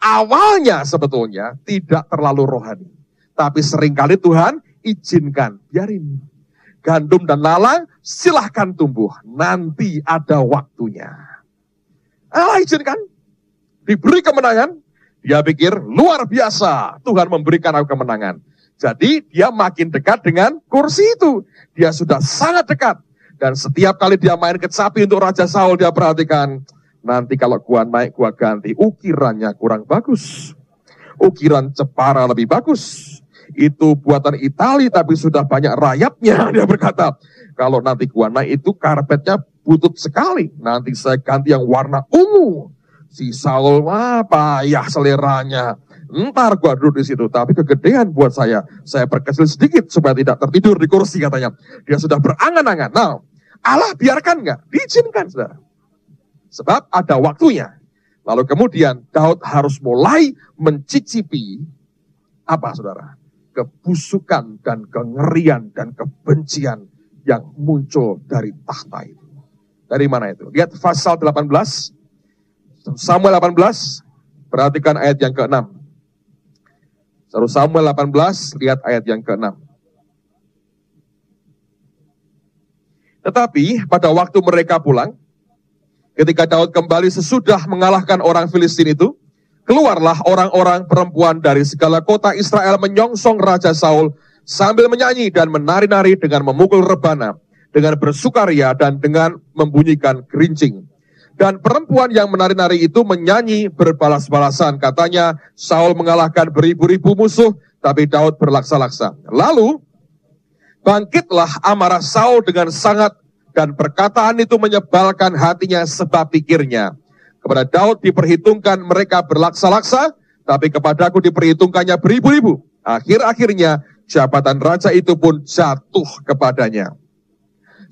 Awalnya sebetulnya tidak terlalu rohani. Tapi seringkali Tuhan izinkan, biarin. Gandum dan lalang silahkan tumbuh. Nanti ada waktunya. Allah izinkan. Diberi kemenangan. Dia pikir luar biasa. Tuhan memberikan aku kemenangan. Jadi dia makin dekat dengan kursi itu. Dia sudah sangat dekat. Dan setiap kali dia main kecapi untuk Raja Saul, dia perhatikan. Nanti kalau gua naik, gua ganti. Ukirannya kurang bagus. Ukiran Jepara lebih bagus. Itu buatan Itali tapi sudah banyak rayapnya. Dia berkata, kalau nanti gua naik itu karpetnya butut sekali. Nanti saya ganti yang warna ungu. Si Saul, payah seleranya. Ntar gua duduk di situ, tapi kegedean buat saya. Saya perkecil sedikit supaya tidak tertidur di kursi katanya. Dia sudah berangan-angan. Nah, Allah biarkan nggak? Diizinkan, saudara. Sebab ada waktunya. Lalu kemudian Daud harus mulai mencicipi apa, saudara? Kebusukan dan kengerian dan kebencian yang muncul dari tahta itu. Dari mana itu? Lihat pasal 18. Samuel 18, perhatikan ayat yang ke-6. 1 Samuel 18, lihat ayat yang ke-6. Tetapi pada waktu mereka pulang, Ketika Daud kembali sesudah mengalahkan orang Filistin itu, keluarlah orang-orang perempuan dari segala kota Israel menyongsong Raja Saul sambil menyanyi dan menari-nari dengan memukul rebana, dengan bersukaria dan dengan membunyikan gerincing. Dan perempuan yang menari-nari itu menyanyi berbalas-balasan. Katanya, Saul mengalahkan beribu-ribu musuh, tapi Daud berlaksa-laksa. Lalu, bangkitlah amarah Saul dengan sangat, dan perkataan itu menyebalkan hatinya sebab pikirnya. Kepada Daud diperhitungkan mereka berlaksa-laksa, tapi kepadaku diperhitungkannya beribu-ribu. Akhir-akhirnya jabatan raja itu pun jatuh kepadanya.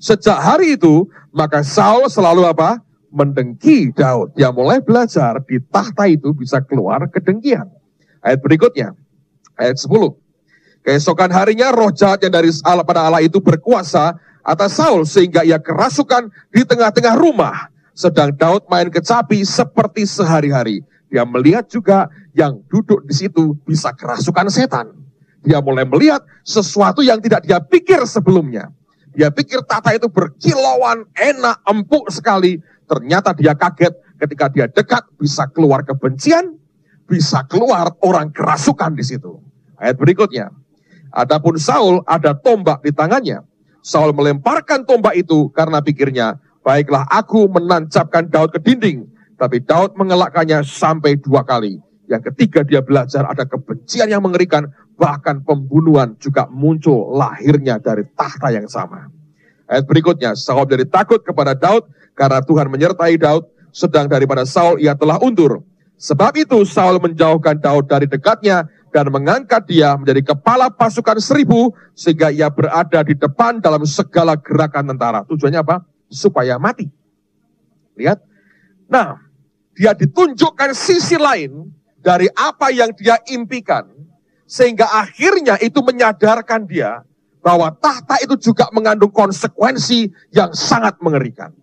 Sejak hari itu, maka Saul selalu apa? Mendengki Daud. Dia mulai belajar di tahta itu bisa keluar kedengkian. Ayat berikutnya, ayat 10. Keesokan harinya roh jahat yang dari Allah pada Allah itu berkuasa atas Saul sehingga ia kerasukan di tengah-tengah rumah. Sedang Daud main kecapi seperti sehari-hari. Dia melihat juga yang duduk di situ bisa kerasukan setan. Dia mulai melihat sesuatu yang tidak dia pikir sebelumnya. Dia pikir tahta itu berkilauan, enak, empuk sekali. Ternyata dia kaget ketika dia dekat bisa keluar kebencian, bisa keluar orang kerasukan di situ. Ayat berikutnya. Adapun Saul ada tombak di tangannya. Saul melemparkan tombak itu karena pikirnya, baiklah aku menancapkan Daud ke dinding. Tapi Daud mengelakkannya sampai 2 kali. Yang ketiga dia belajar ada kebencian yang mengerikan. Bahkan pembunuhan juga muncul lahirnya dari tahta yang sama. Ayat berikutnya, Saul jadi takut kepada Daud karena Tuhan menyertai Daud. Sedang daripada Saul ia telah undur. Sebab itu Saul menjauhkan Daud dari dekatnya dan mengangkat dia menjadi kepala pasukan 1000 sehingga ia berada di depan dalam segala gerakan tentara. Tujuannya apa? Supaya mati. Lihat. Nah, dia ditunjukkan sisi lain dari apa yang dia impikan sehingga akhirnya itu menyadarkan dia bahwa tahta itu juga mengandung konsekuensi yang sangat mengerikan.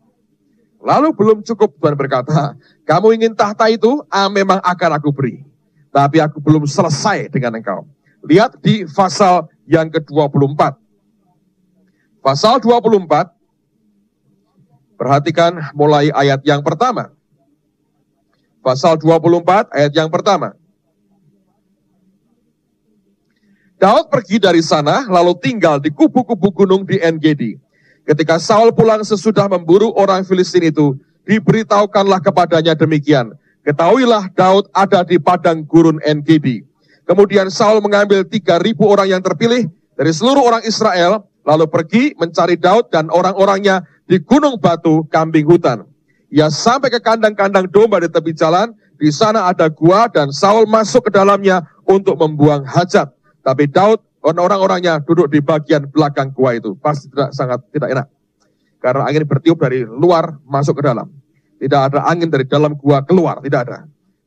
Lalu belum cukup Tuhan berkata, kamu ingin tahta itu? Memang akan aku beri. Tapi aku belum selesai dengan engkau. Lihat di pasal yang ke-24. Pasal 24, perhatikan mulai ayat yang pertama. Pasal 24 ayat yang pertama. Daud pergi dari sana lalu tinggal di kubu-kubu gunung di En-Gedi. Ketika Saul pulang sesudah memburu orang Filistin itu, diberitahukanlah kepadanya demikian. Ketahuilah Daud ada di padang gurun En-Gedi. Kemudian Saul mengambil 3.000 orang yang terpilih dari seluruh orang Israel, lalu pergi mencari Daud dan orang-orangnya di gunung batu kambing hutan. Ia sampai ke kandang-kandang domba di tepi jalan, di sana ada gua dan Saul masuk ke dalamnya untuk membuang hajat. Tapi Daud dan orang-orangnya duduk di bagian belakang gua itu. Pasti sangat tidak enak. Karena angin bertiup dari luar masuk ke dalam. Tidak ada angin dari dalam gua keluar, tidak ada.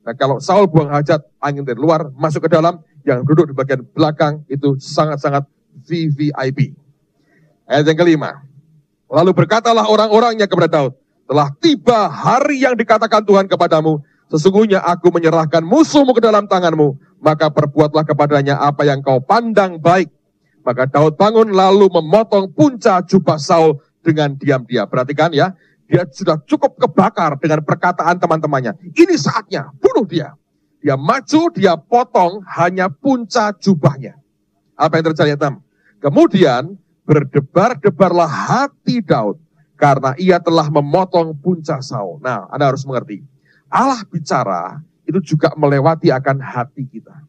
Nah kalau Saul buang hajat, angin dari luar masuk ke dalam, yang duduk di bagian belakang itu sangat-sangat VVIP. Ayat yang kelima. Lalu berkatalah orang-orangnya kepada Daud, telah tiba hari yang dikatakan Tuhan kepadamu, sesungguhnya aku menyerahkan musuhmu ke dalam tanganmu, maka perbuatlah kepadanya apa yang kau pandang baik. Maka Daud bangun lalu memotong punca jubah Saul dengan diam-diam. Perhatikan ya. Dia sudah cukup kebakar dengan perkataan teman-temannya. Ini saatnya, bunuh dia. Dia maju, dia potong hanya punca jubahnya. Apa yang terjadi, teman? Kemudian berdebar-debarlah hati Daud karena ia telah memotong punca Saul. Nah, Anda harus mengerti. Allah bicara itu juga melewati akan hati kita.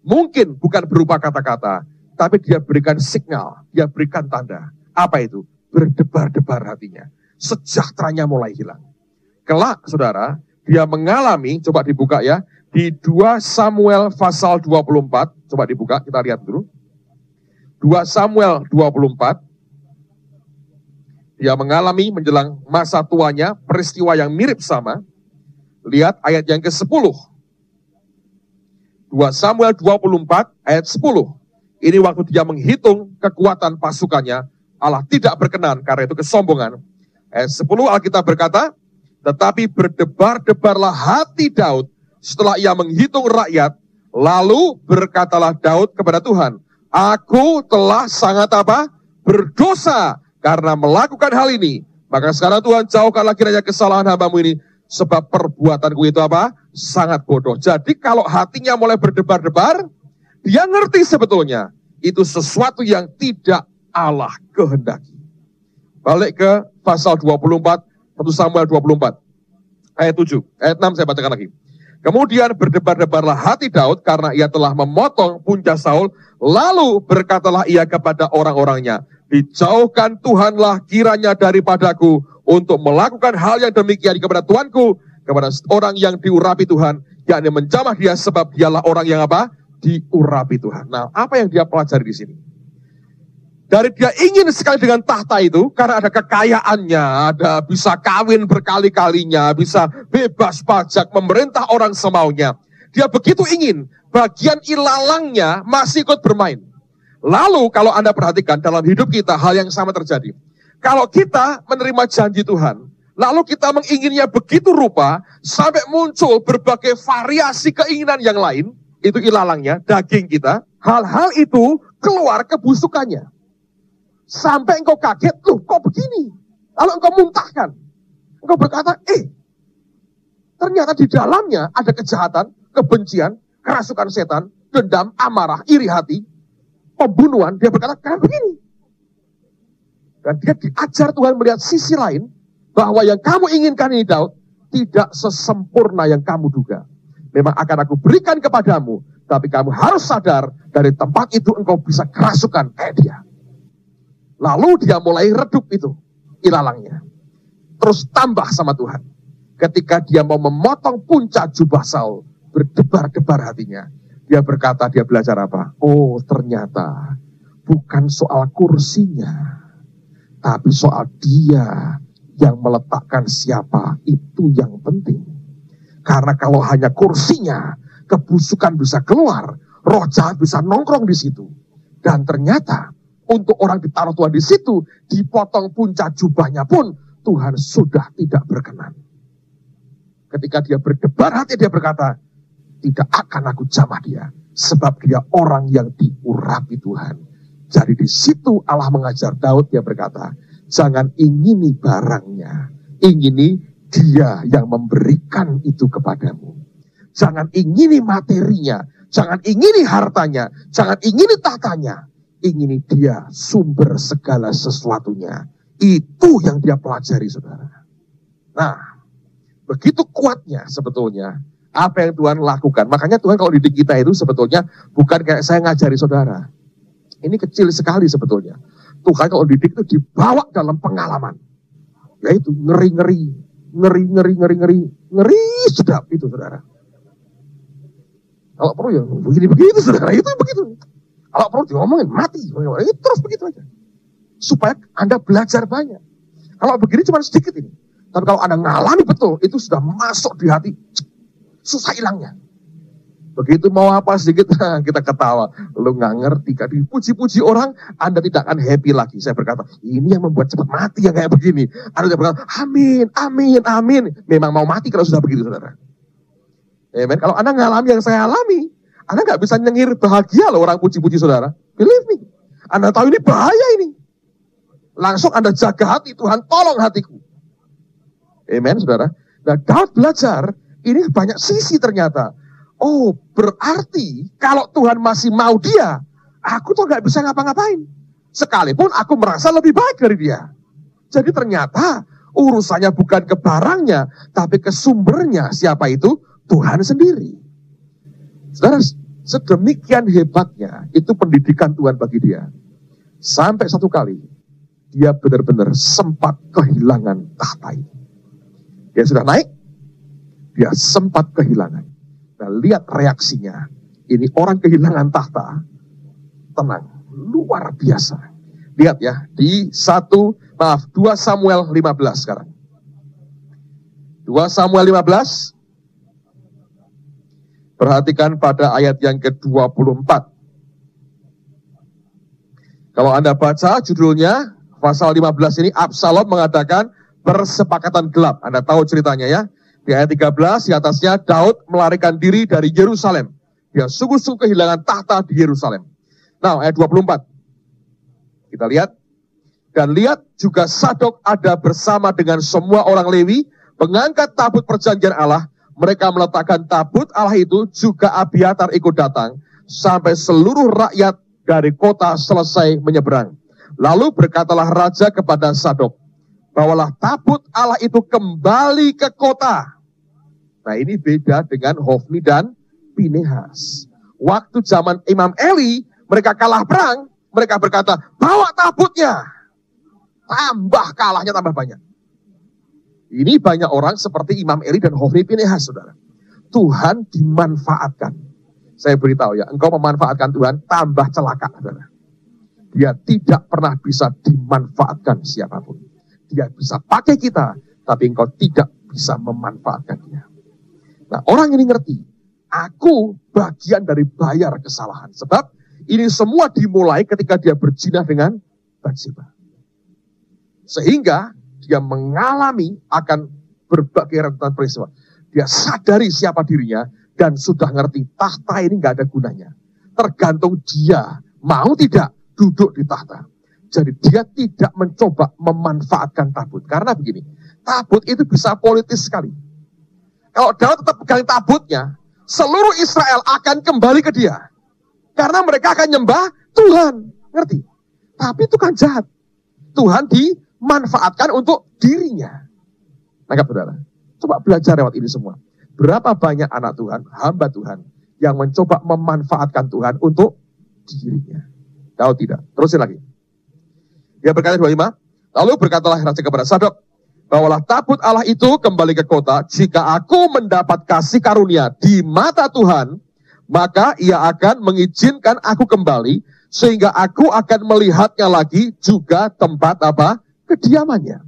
Mungkin bukan berupa kata-kata, tapi dia berikan signal, dia berikan tanda. Apa itu? Berdebar-debar hatinya. Sejahteranya mulai hilang. Kelak, saudara, dia mengalami, coba dibuka ya, di 2 Samuel pasal 24, coba dibuka, kita lihat dulu. 2 Samuel 24, dia mengalami menjelang masa tuanya, peristiwa yang mirip sama. Lihat ayat yang ke-10. 2 Samuel 24, ayat 10. Ini waktu dia menghitung kekuatan pasukannya, Allah tidak berkenan karena itu kesombongan. Ayat 10 Alkitab berkata, tetapi berdebar-debarlah hati Daud setelah ia menghitung rakyat, lalu berkatalah Daud kepada Tuhan, aku telah sangat apa? Berdosa karena melakukan hal ini. Maka sekarang Tuhan jauhkanlah kiranya kesalahan hamba-Mu ini, sebab perbuatanku itu apa? Sangat bodoh. Jadi kalau hatinya mulai berdebar-debar, dia ngerti sebetulnya itu sesuatu yang tidak Allah kehendaki. Balik ke pasal 24, 1 Samuel 24, ayat 7, ayat 6 saya bacakan lagi. Kemudian berdebar-debarlah hati Daud karena ia telah memotong punca Saul. Lalu berkatalah ia kepada orang-orangnya, dijauhkan Tuhanlah kiranya daripadaku untuk melakukan hal yang demikian kepada Tuanku, kepada orang yang diurapi Tuhan, yakni menjamah dia sebab dialah orang yang apa? Diurapi Tuhan. Nah, apa yang dia pelajari di sini? Dari dia ingin sekali dengan tahta itu, karena ada kekayaannya, ada bisa kawin berkali-kalinya, bisa bebas pajak, memerintah orang semaunya. Dia begitu ingin, bagian ilalangnya masih ikut bermain. Lalu kalau Anda perhatikan dalam hidup kita, hal yang sama terjadi. Kalau kita menerima janji Tuhan, lalu kita menginginnya begitu rupa, sampai muncul berbagai variasi keinginan yang lain, itu ilalangnya, daging kita, hal-hal itu keluar kebusukannya. Sampai engkau kaget, loh kok begini? Lalu engkau muntahkan. Engkau berkata, ternyata di dalamnya ada kejahatan, kebencian, kerasukan setan, dendam, amarah, iri hati, pembunuhan. Dia berkata, karena begini. Dan dia diajar Tuhan melihat sisi lain, bahwa yang kamu inginkan ini Daud, tidak sesempurna yang kamu duga. Memang akan aku berikan kepadamu, tapi kamu harus sadar, dari tempat itu engkau bisa kerasukan kayak dia. Lalu dia mulai redup itu, ilalangnya. Terus tambah sama Tuhan. Ketika dia mau memotong puncak jubah Saul, berdebar-debar hatinya. Dia berkata, dia belajar apa? Oh, ternyata bukan soal kursinya, tapi soal dia yang meletakkan siapa, itu yang penting. Karena kalau hanya kursinya, kebusukan bisa keluar, roh jahat bisa nongkrong di situ. Dan ternyata untuk orang ditaruh Tuhan di situ, dipotong puncak jubahnya pun Tuhan sudah tidak berkenan. Ketika dia berdebar hati, dia berkata, tidak akan aku jamah dia, sebab dia orang yang diurapi Tuhan. Jadi di situ Allah mengajar Daud, dia berkata, jangan ingini barangnya, ingini dia yang memberikan itu kepadamu. Jangan ingini materinya, jangan ingini hartanya, jangan ingini tahtanya. Ingini dia sumber segala sesuatunya. Itu yang dia pelajari, saudara. Nah, begitu kuatnya sebetulnya apa yang Tuhan lakukan. Makanya Tuhan kalau didik kita itu sebetulnya bukan kayak saya ngajari saudara. Ini kecil sekali sebetulnya. Tuhan kalau didik itu dibawa dalam pengalaman. Yaitu ngeri sedap itu, saudara. Kalau perlu ya begini-begitu, saudara. Itu begitu. Kalau perlu diomongin, mati. Terus begitu aja. Supaya Anda belajar banyak. Kalau begini cuma sedikit ini. Tapi kalau Anda ngalami betul, itu sudah masuk di hati. Susah hilangnya. Begitu mau apa sedikit, kita ketawa. Lu gak ngerti, kan dipuji-puji orang, Anda tidak akan happy lagi. Saya berkata, ini yang membuat cepat mati yang kayak begini. Anda berkata, amin, amin, amin. Memang mau mati kalau sudah begitu, saudara. Amen. Kalau Anda ngalami yang saya alami, Anda gak bisa nyengir bahagia loh orang puji-puji saudara. Believe me. Anda tahu ini bahaya ini. Langsung Anda jaga hati, Tuhan tolong hatiku. Amen, saudara. Nah, Daud belajar, ini banyak sisi ternyata. Oh, berarti kalau Tuhan masih mau dia, aku tuh gak bisa ngapa-ngapain. Sekalipun aku merasa lebih baik dari dia. Jadi ternyata urusannya bukan ke barangnya, tapi ke sumbernya. Siapa itu? Tuhan sendiri. Saudara, sedemikian hebatnya itu pendidikan Tuhan bagi dia. Sampai satu kali, dia benar-benar sempat kehilangan tahta itu. Dia sudah naik, dia sempat kehilangan. Nah, lihat reaksinya. Ini orang kehilangan tahta, tenang, luar biasa. Lihat ya, di 2 Samuel 15 sekarang. 2 Samuel 15, perhatikan pada ayat yang ke-24. Kalau Anda baca judulnya, pasal 15 ini, Absalom mengadakan persepakatan gelap. Anda tahu ceritanya ya. Di ayat 13, di atasnya Daud melarikan diri dari Yerusalem. Dia sungguh-sungguh kehilangan tahta di Yerusalem. Nah, ayat 24. Kita lihat. Dan lihat juga Sadok ada bersama dengan semua orang Lewi, mengangkat tabut perjanjian Allah. Mereka meletakkan tabut Allah itu, juga Abiatar ikut datang, sampai seluruh rakyat dari kota selesai menyeberang. Lalu berkatalah raja kepada Sadok, bawalah tabut Allah itu kembali ke kota. Nah, ini beda dengan Hofni dan Pinehas. Waktu zaman Imam Eli, mereka kalah perang, mereka berkata, bawa tabutnya. Tambah kalahnya tambah banyak. Ini banyak orang seperti Imam Eli dan Hofni Pinehas, saudara. Tuhan dimanfaatkan. Saya beritahu ya, engkau memanfaatkan Tuhan, tambah celaka, saudara. Dia tidak pernah bisa dimanfaatkan siapapun. Dia bisa pakai kita, tapi engkau tidak bisa memanfaatkan dia. Nah, orang ini ngerti, aku bagian dari bayar kesalahan. Sebab ini semua dimulai ketika dia berzina dengan Batseba. Sehingga dia mengalami akan berbagai rentetan peristiwa. Dia sadari siapa dirinya dan sudah ngerti tahta ini gak ada gunanya. Tergantung dia mau tidak duduk di tahta. Jadi dia tidak mencoba memanfaatkan tabut. Karena begini, tabut itu bisa politis sekali. Kalau Daud tetap pegang tabutnya, seluruh Israel akan kembali ke dia. Karena mereka akan nyembah Tuhan. Ngerti? Tapi itu kan jahat. Tuhan dimanfaatkan untuk dirinya. Nangkap saudara? Coba belajar lewat ini semua. Berapa banyak anak Tuhan, hamba Tuhan, yang mencoba memanfaatkan Tuhan untuk dirinya. Tahu tidak? Terusin lagi. Dia berkata 25, lalu berkatalah raja kepada Sadok, bawalah tabut Allah itu kembali ke kota, jika aku mendapat kasih karunia di mata Tuhan, maka ia akan mengizinkan aku kembali, sehingga aku akan melihatnya lagi juga tempat apa? Kediamannya.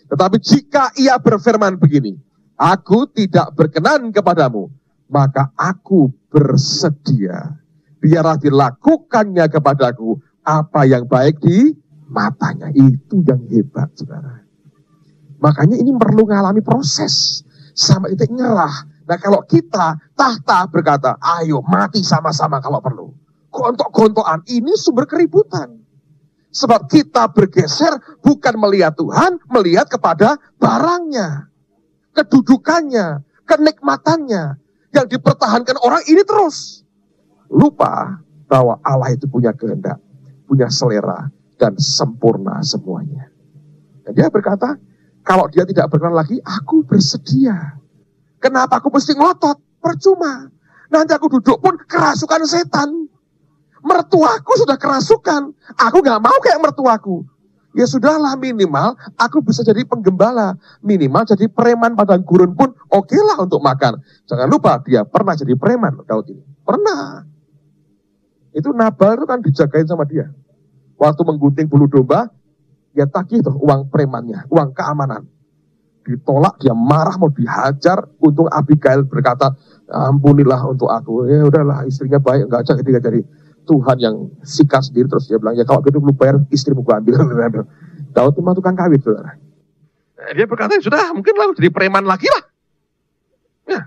Tetapi jika ia berfirman begini, aku tidak berkenan kepadamu, maka aku bersedia. Biarlah dilakukannya kepadaku apa yang baik di matanya. Itu yang hebat, saudara. Makanya ini perlu mengalami proses sampai titik nyerah. Nah, kalau kita tahta berkata, ayo mati sama-sama kalau perlu. Gontok-gontokan, ini sumber keributan. Sebab kita bergeser bukan melihat Tuhan, melihat kepada barangnya, kedudukannya, kenikmatannya. Yang dipertahankan orang ini terus. Lupa bahwa Allah itu punya kehendak, punya selera, dan sempurna semuanya. Dan dia berkata, kalau dia tidak berkenan lagi, aku bersedia. Kenapa aku mesti ngotot? Percuma. Nanti aku duduk pun kerasukan setan. Mertuaku sudah kerasukan. Aku gak mau kayak mertuaku. Ya sudahlah, minimal aku bisa jadi penggembala. Minimal jadi preman padang gurun pun okelah untuk makan. Jangan lupa dia pernah jadi preman Daud ini. Pernah. Itu Nabal itu kan dijagain sama dia. Waktu menggunting bulu domba, dia tagih tuh uang premannya, uang keamanan. Ditolak, dia marah mau dihajar. Untung Abigail berkata, ampunilah untuk aku. Ya udahlah, istrinya baik, enggak jadi Tuhan yang sikat sendiri. Terus dia bilang, ya kalau gitu lu bayar istrimu gue ambil. Daud itu mah tukang kawin, saudara. Dia berkata, sudah mungkin lah jadi preman lagi lah. Ya.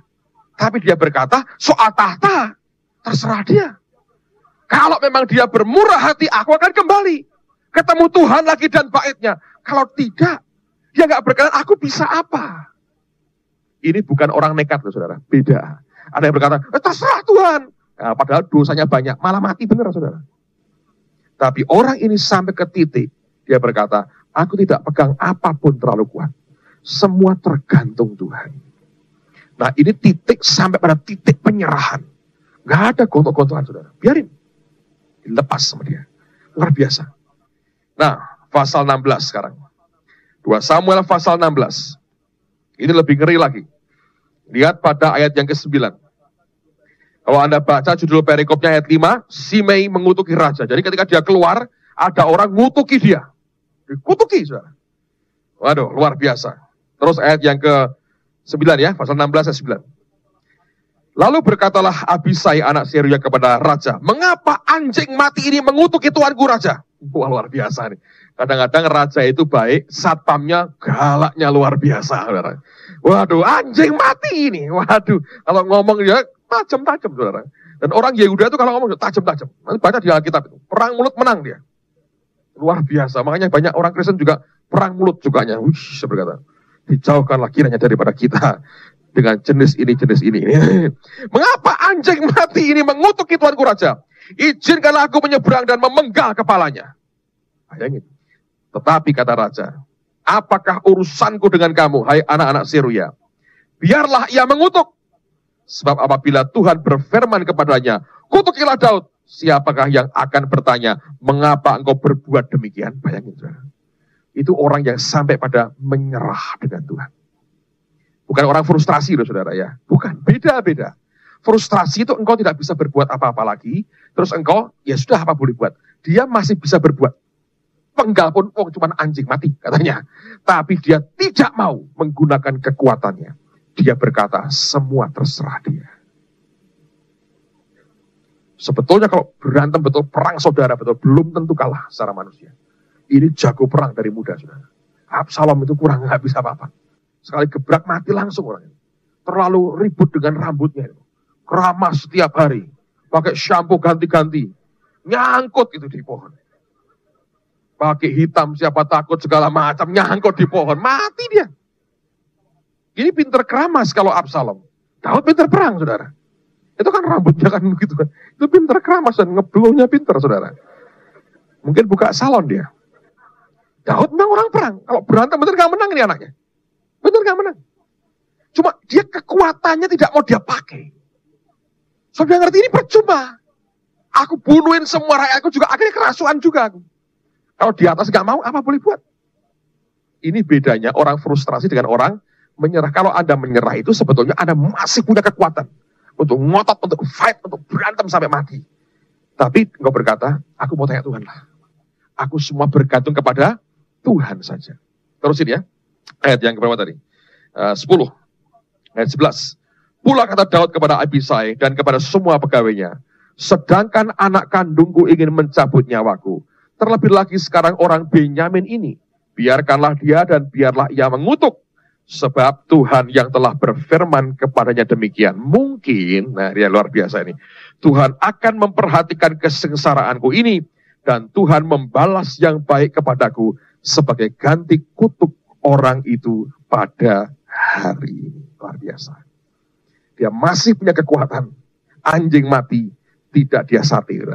Tapi dia berkata, soal tahta, terserah dia. Kalau memang dia bermurah hati, aku akan kembali. Ketemu Tuhan lagi dan baitnya. Kalau tidak, dia gak berkenan, aku bisa apa? Ini bukan orang nekat loh, saudara. Beda. Ada yang berkata, terserah Tuhan. Nah, padahal dosanya banyak, malah mati benar, saudara. Tapi orang ini sampai ke titik, dia berkata, aku tidak pegang apapun terlalu kuat. Semua tergantung Tuhan. Nah, ini titik sampai pada titik penyerahan. Gak ada gontok-gontokan, saudara. Biarin. Dilepas sama dia. Luar biasa. Nah, pasal 16 sekarang. 2 Samuel pasal 16. Ini lebih ngeri lagi. Lihat pada ayat yang ke-9. Kalau Anda baca judul perikopnya ayat 5, Simei mengutuki raja. Jadi ketika dia keluar, ada orang ngutuki dia. Dikutuki, saudara. Waduh, luar biasa. Terus ayat yang ke-9 ya, pasal 16 ayat 9. Lalu berkatalah Abisai anak Seruya kepada raja, mengapa anjing mati ini mengutuki tuanku raja? Wah, luar biasa nih. Kadang-kadang raja itu baik, satpamnya galaknya luar biasa. Saudara. Waduh, anjing mati ini. Waduh, kalau ngomong ya tajam-tajam, saudara. Dan orang Yehuda itu kalau ngomong tajam-tajam. Nanti baca di Alkitab itu, perang mulut menang dia. Luar biasa. Makanya banyak orang Kristen juga perang mulut sukanya. Wih, saya berkata, dijauhkanlah kiranya daripada kita dengan jenis ini. Mengapa anjing mati ini mengutuki Tuanku Raja? Izinkanlah aku menyeberang dan memenggal kepalanya. Bayangin. Tetapi kata Raja, apakah urusanku dengan kamu, hai anak-anak Seruya? Biarlah ia mengutuk. Sebab apabila Tuhan berfirman kepadanya, kutukilah Daud, siapakah yang akan bertanya, mengapa engkau berbuat demikian? Bayangin, saudara. Itu orang yang sampai pada menyerah dengan Tuhan. Bukan orang frustrasi loh, saudara ya. Bukan, beda-beda. Frustrasi itu engkau tidak bisa berbuat apa-apa lagi, terus engkau, ya sudah apa boleh buat. Dia masih bisa berbuat. Penggal pun, cuma anjing mati katanya. Tapi dia tidak mau menggunakan kekuatannya. Dia berkata, semua terserah dia. Sebetulnya kalau berantem betul, perang saudara betul, belum tentu kalah secara manusia. Ini jago perang dari muda, saudara. Absalom itu kurang nggak bisa apa-apa. Sekali gebrak mati langsung orangnya. Terlalu ribut dengan rambutnya. Keramas setiap hari. Pakai shampoo ganti-ganti. Nyangkut itu di pohon. Pakai hitam siapa takut segala macam. Nyangkut di pohon. Mati dia. Ini pinter keramas kalau Absalom. Daud pinter perang, saudara. Itu kan rambutnya kan begitu kan. Itu pinter keramas dan ngebluhnya pinter, saudara. Mungkin buka salon dia. Daud memang orang perang. Kalau berantem bener gak menang ini anaknya. Bener gak menang. Cuma dia kekuatannya tidak mau dia pakai. Saudara ngerti ini percuma. Aku bunuhin semua rakyatku juga. Akhirnya kerasuan juga aku. Kalau di atas gak mau, apa boleh buat? Ini bedanya orang frustrasi dengan orang menyerah. Kalau Anda menyerah itu sebetulnya Anda masih punya kekuatan. Untuk ngotot, untuk fight, untuk berantem sampai mati. Tapi engkau berkata, aku mau tanya Tuhan lah. Aku semua bergantung kepada Tuhan saja. Terusin ya. Ayat yang keberapa tadi? 10. Ayat 11. Pula kata Daud kepada Abisai dan kepada semua pegawainya. Sedangkan anak kandungku ingin mencabut nyawaku. Terlebih lagi sekarang orang Benyamin ini. Biarkanlah dia dan biarlah ia mengutuk. Sebab Tuhan yang telah berfirman kepadanya demikian. Mungkin, nah dia luar biasa ini. Tuhan akan memperhatikan kesengsaraanku ini. Dan Tuhan membalas yang baik kepadaku. Sebagai ganti kutuk orang itu pada hari ini. Luar biasa. Dia masih punya kekuatan. Anjing mati, tidak dia satir.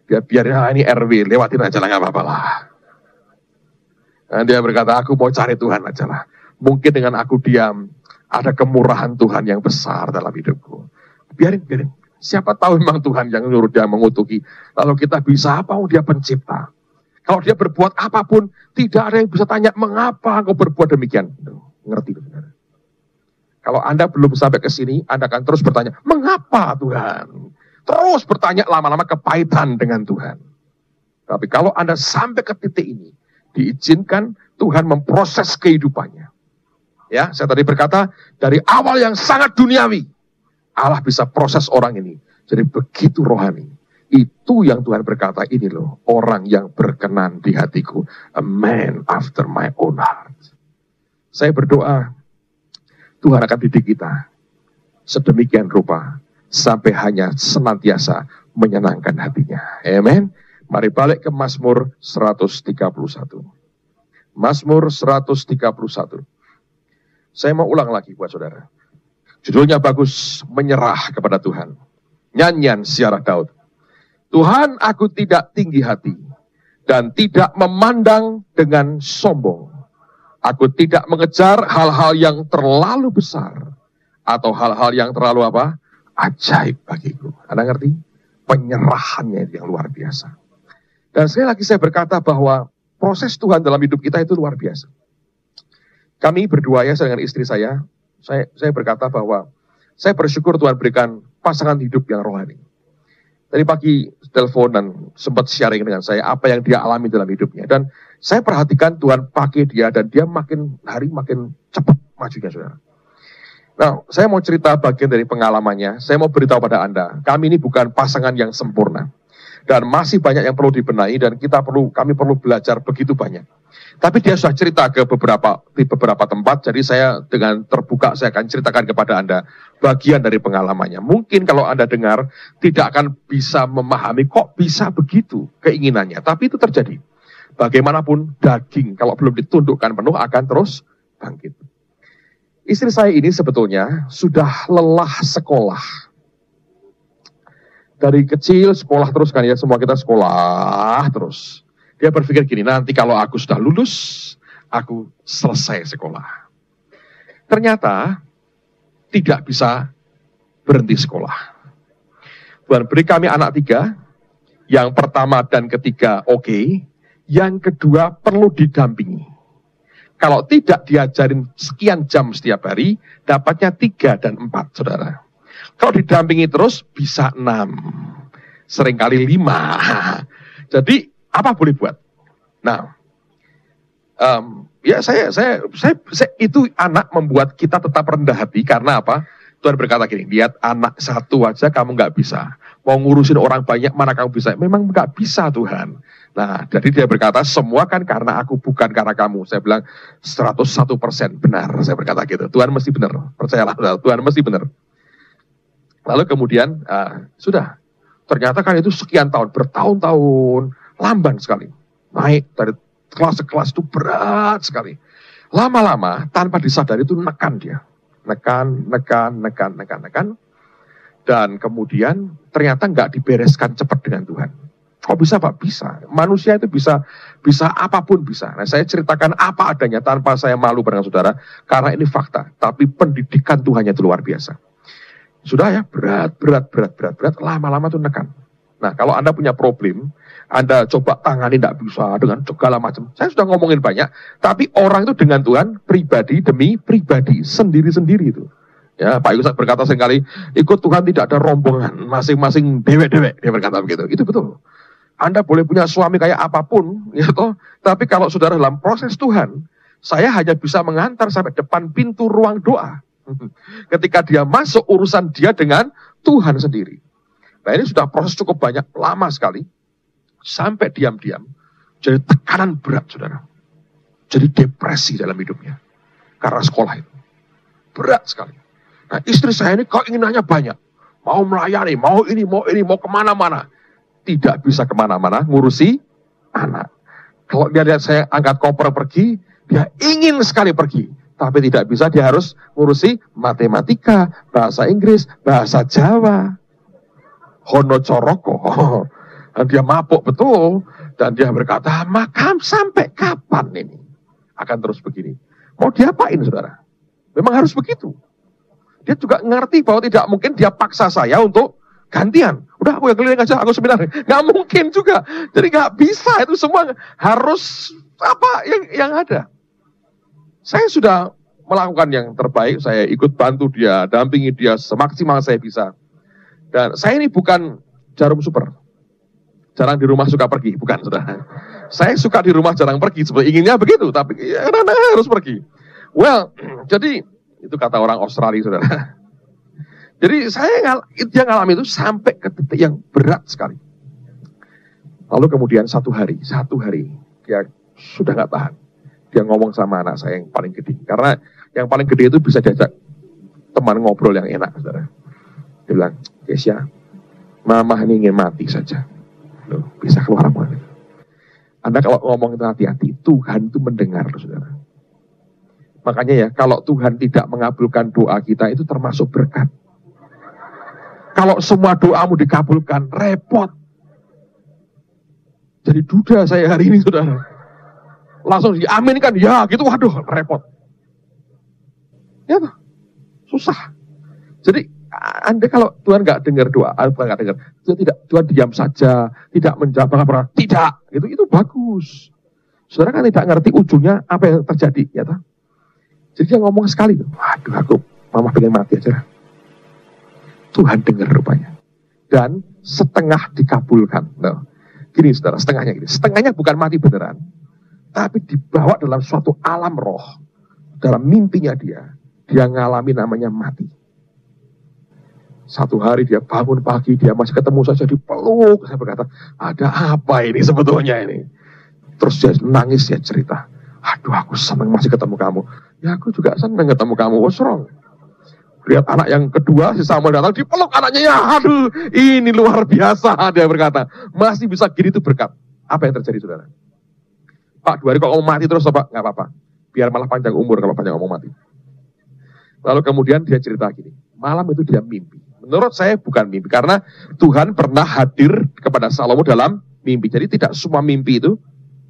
Dia biarin, ini RW, lewatin aja lah, gak apa-apa lah. Dan dia berkata, aku mau cari Tuhan aja lah. Mungkin dengan aku diam, ada kemurahan Tuhan yang besar dalam hidupku. Biarin. Siapa tahu memang Tuhan yang nyuruh dia mengutuki. Lalu kita bisa apa? Dia pencipta. Kalau dia berbuat apapun, tidak ada yang bisa tanya, mengapa engkau berbuat demikian? Ngerti, benar. Kalau Anda belum sampai ke sini, Anda akan terus bertanya, mengapa Tuhan? Terus bertanya lama-lama kepahitan dengan Tuhan. Tapi kalau Anda sampai ke titik ini, diizinkan Tuhan memproses kehidupannya. Ya, saya tadi berkata, dari awal yang sangat duniawi, Allah bisa proses orang ini. Jadi begitu rohani. Itu yang Tuhan berkata, ini loh, orang yang berkenan di hatiku. A man after my own heart. Saya berdoa, Tuhan akan didik kita. Sedemikian rupa, sampai hanya senantiasa menyenangkan hatinya. Amen. Mari balik ke Mazmur 131. Mazmur 131. Saya mau ulang lagi buat saudara. Judulnya bagus, menyerah kepada Tuhan. Nyanyian Ziarah Daud. Tuhan, aku tidak tinggi hati dan tidak memandang dengan sombong. Aku tidak mengejar hal-hal yang terlalu besar atau hal-hal yang terlalu apa? Ajaib bagiku. Anda ngerti? Penyerahannya yang luar biasa. Dan sekali lagi saya berkata bahwa proses Tuhan dalam hidup kita itu luar biasa. Kami berdua ya, saya dengan istri saya berkata bahwa saya bersyukur Tuhan berikan pasangan hidup yang rohani. Tadi pagi telepon dan sempat sharing dengan saya apa yang dia alami dalam hidupnya. Dan saya perhatikan Tuhan pakai dia dan dia makin hari makin cepat majunya, saudara. Nah, saya mau cerita bagian dari pengalamannya. Saya mau beritahu pada Anda, kami ini bukan pasangan yang sempurna. Dan masih banyak yang perlu dibenahi dan kami perlu belajar begitu banyak. Tapi dia sudah cerita di beberapa tempat, jadi saya dengan terbuka saya akan ceritakan kepada Anda bagian dari pengalamannya. Mungkin kalau Anda dengar tidak akan bisa memahami kok bisa begitu keinginannya, tapi itu terjadi. bagaimanapun daging kalau belum ditundukkan penuh akan terus bangkit. Istri saya ini sebetulnya sudah lelah sekolah. Dari kecil sekolah terus kan ya, semua kita sekolah terus. Dia berpikir gini, nanti kalau aku sudah lulus, aku selesai sekolah. Ternyata tidak bisa berhenti sekolah. Tuhan beri kami anak 3, yang pertama dan ketiga oke, yang kedua perlu didampingi. Kalau tidak diajarin sekian jam setiap hari, dapatnya 3 dan 4, saudara. Kalau didampingi terus, bisa 6. Seringkali 5. Jadi, apa boleh buat? Nah, ya saya itu anak membuat kita tetap rendah hati, karena apa? Tuhan berkata gini, lihat anak 1 aja kamu nggak bisa. Mau ngurusin orang banyak, mana kamu bisa? Memang nggak bisa Tuhan. Nah, jadi dia berkata, semua kan karena aku, bukan karena kamu. Saya bilang, 101% benar, saya berkata gitu. Tuhan mesti benar, percayalah, Tuhan mesti benar. Lalu kemudian, sudah. Ternyata kan itu sekian tahun, bertahun-tahun, lamban sekali. Naik dari kelas ke kelas itu berat sekali. Lama-lama, tanpa disadari itu nekan dia. Nekan. Dan kemudian, ternyata nggak dibereskan cepat dengan Tuhan. Kok bisa Pak? Bisa. Manusia itu bisa apapun bisa. Nah, saya ceritakan apa adanya tanpa saya malu bareng saudara, karena ini fakta. Tapi pendidikan Tuhannya itu luar biasa. Sudah ya, berat, lama-lama itu nekan. Nah, kalau Anda punya problem, Anda coba tangani tidak bisa dengan segala macam. Saya sudah ngomongin banyak, tapi orang itu dengan Tuhan, pribadi demi pribadi, sendiri-sendiri itu. Ya, Pak Yusuf berkata sekali, ikut Tuhan tidak ada rombongan, masing-masing dewek-dewek, dia berkata begitu. Itu betul. Anda boleh punya suami kayak apapun, ya toh. Tapi kalau saudara dalam proses Tuhan, saya hanya bisa mengantar sampai depan pintu ruang doa. Ketika dia masuk, urusan dia dengan Tuhan sendiri. Nah, ini sudah proses cukup banyak, lama sekali. Sampai diam-diam, jadi tekanan berat, saudara. Jadi depresi dalam hidupnya. Karena sekolah itu. Berat sekali. Nah, istri saya ini keinginannya banyak. Mau melayani, mau ini, mau kemana-mana. Tidak bisa kemana-mana, ngurusi anak. Kalau dia lihat saya angkat koper pergi, dia ingin sekali pergi. Tapi tidak bisa, dia harus ngurusi matematika, bahasa Inggris, bahasa Jawa. Hono coroko. Dan dia mabuk betul. Dan dia berkata, makam sampai kapan ini? Akan terus begini. Mau diapain saudara? Memang harus begitu. Dia juga ngerti bahwa tidak mungkin dia paksa saya untuk gantian. Udah aku yang keliling aja, aku seminar. Nggak mungkin juga. Jadi nggak bisa, itu semua harus apa yang ada. Saya sudah melakukan yang terbaik, saya ikut bantu dia, dampingi dia semaksimal saya bisa. Dan saya ini bukan jarum super. Jarang di rumah suka pergi, bukan saudara. Saya suka di rumah jarang pergi, sebenarnya inginnya begitu, tapi kadang-kadang harus pergi. Well, jadi itu kata orang Australia saudara. Jadi dia ngalami itu sampai ke titik yang berat sekali. Lalu kemudian satu hari dia sudah nggak tahan. Dia ngomong sama anak saya yang paling gede. Karena yang paling gede itu bisa diajak teman ngobrol yang enak, saudara. Dia bilang, Kesia, mama ini ingin mati saja. Loh, bisa keluar apa? Anda kalau ngomong itu hati-hati, Tuhan itu mendengar, saudara. Makanya ya, kalau Tuhan tidak mengabulkan doa kita, itu termasuk berkat. Kalau semua doamu dikabulkan, repot. Jadi duda saya hari ini, saudara. Langsung diaminkan, ya gitu, waduh, repot. Ya, susah. Jadi, Anda kalau Tuhan nggak dengar doa, bukan nggak dengar, Tuhan diam saja, tidak menjawab apa-apa, tidak, itu bagus. Saudara kan tidak ngerti ujungnya apa yang terjadi, ya toh? Jadi dia ngomong sekali, waduh, mama pengen mati aja. Tuhan dengar rupanya. Dan setengah dikabulkan. Nah, gini saudara, setengahnya gini. Setengahnya bukan mati beneran, tapi dibawa dalam suatu alam roh. Dalam mimpinya dia ngalami namanya mati. Satu hari dia bangun pagi, dia masih ketemu saja dipeluk. Saya berkata, ada apa ini sebetulnya ini? Terus dia nangis, dia cerita. Aduh, aku senang masih ketemu kamu. Ya, aku juga senang ketemu kamu. What's wrong? Lihat anak yang kedua, si Samuel datang, dipeluk anaknya. Ya, aduh, ini luar biasa. Dia berkata, masih bisa gini itu berkat. Apa yang terjadi, saudara? Pak 2 hari kok ngomong mati terus Pak? Nggak apa-apa. Biar malah panjang umur kalau banyak ngomong mati. Lalu kemudian dia cerita gini, malam itu dia mimpi. Menurut saya bukan mimpi, karena Tuhan pernah hadir kepada Salomo dalam mimpi. Jadi tidak semua mimpi itu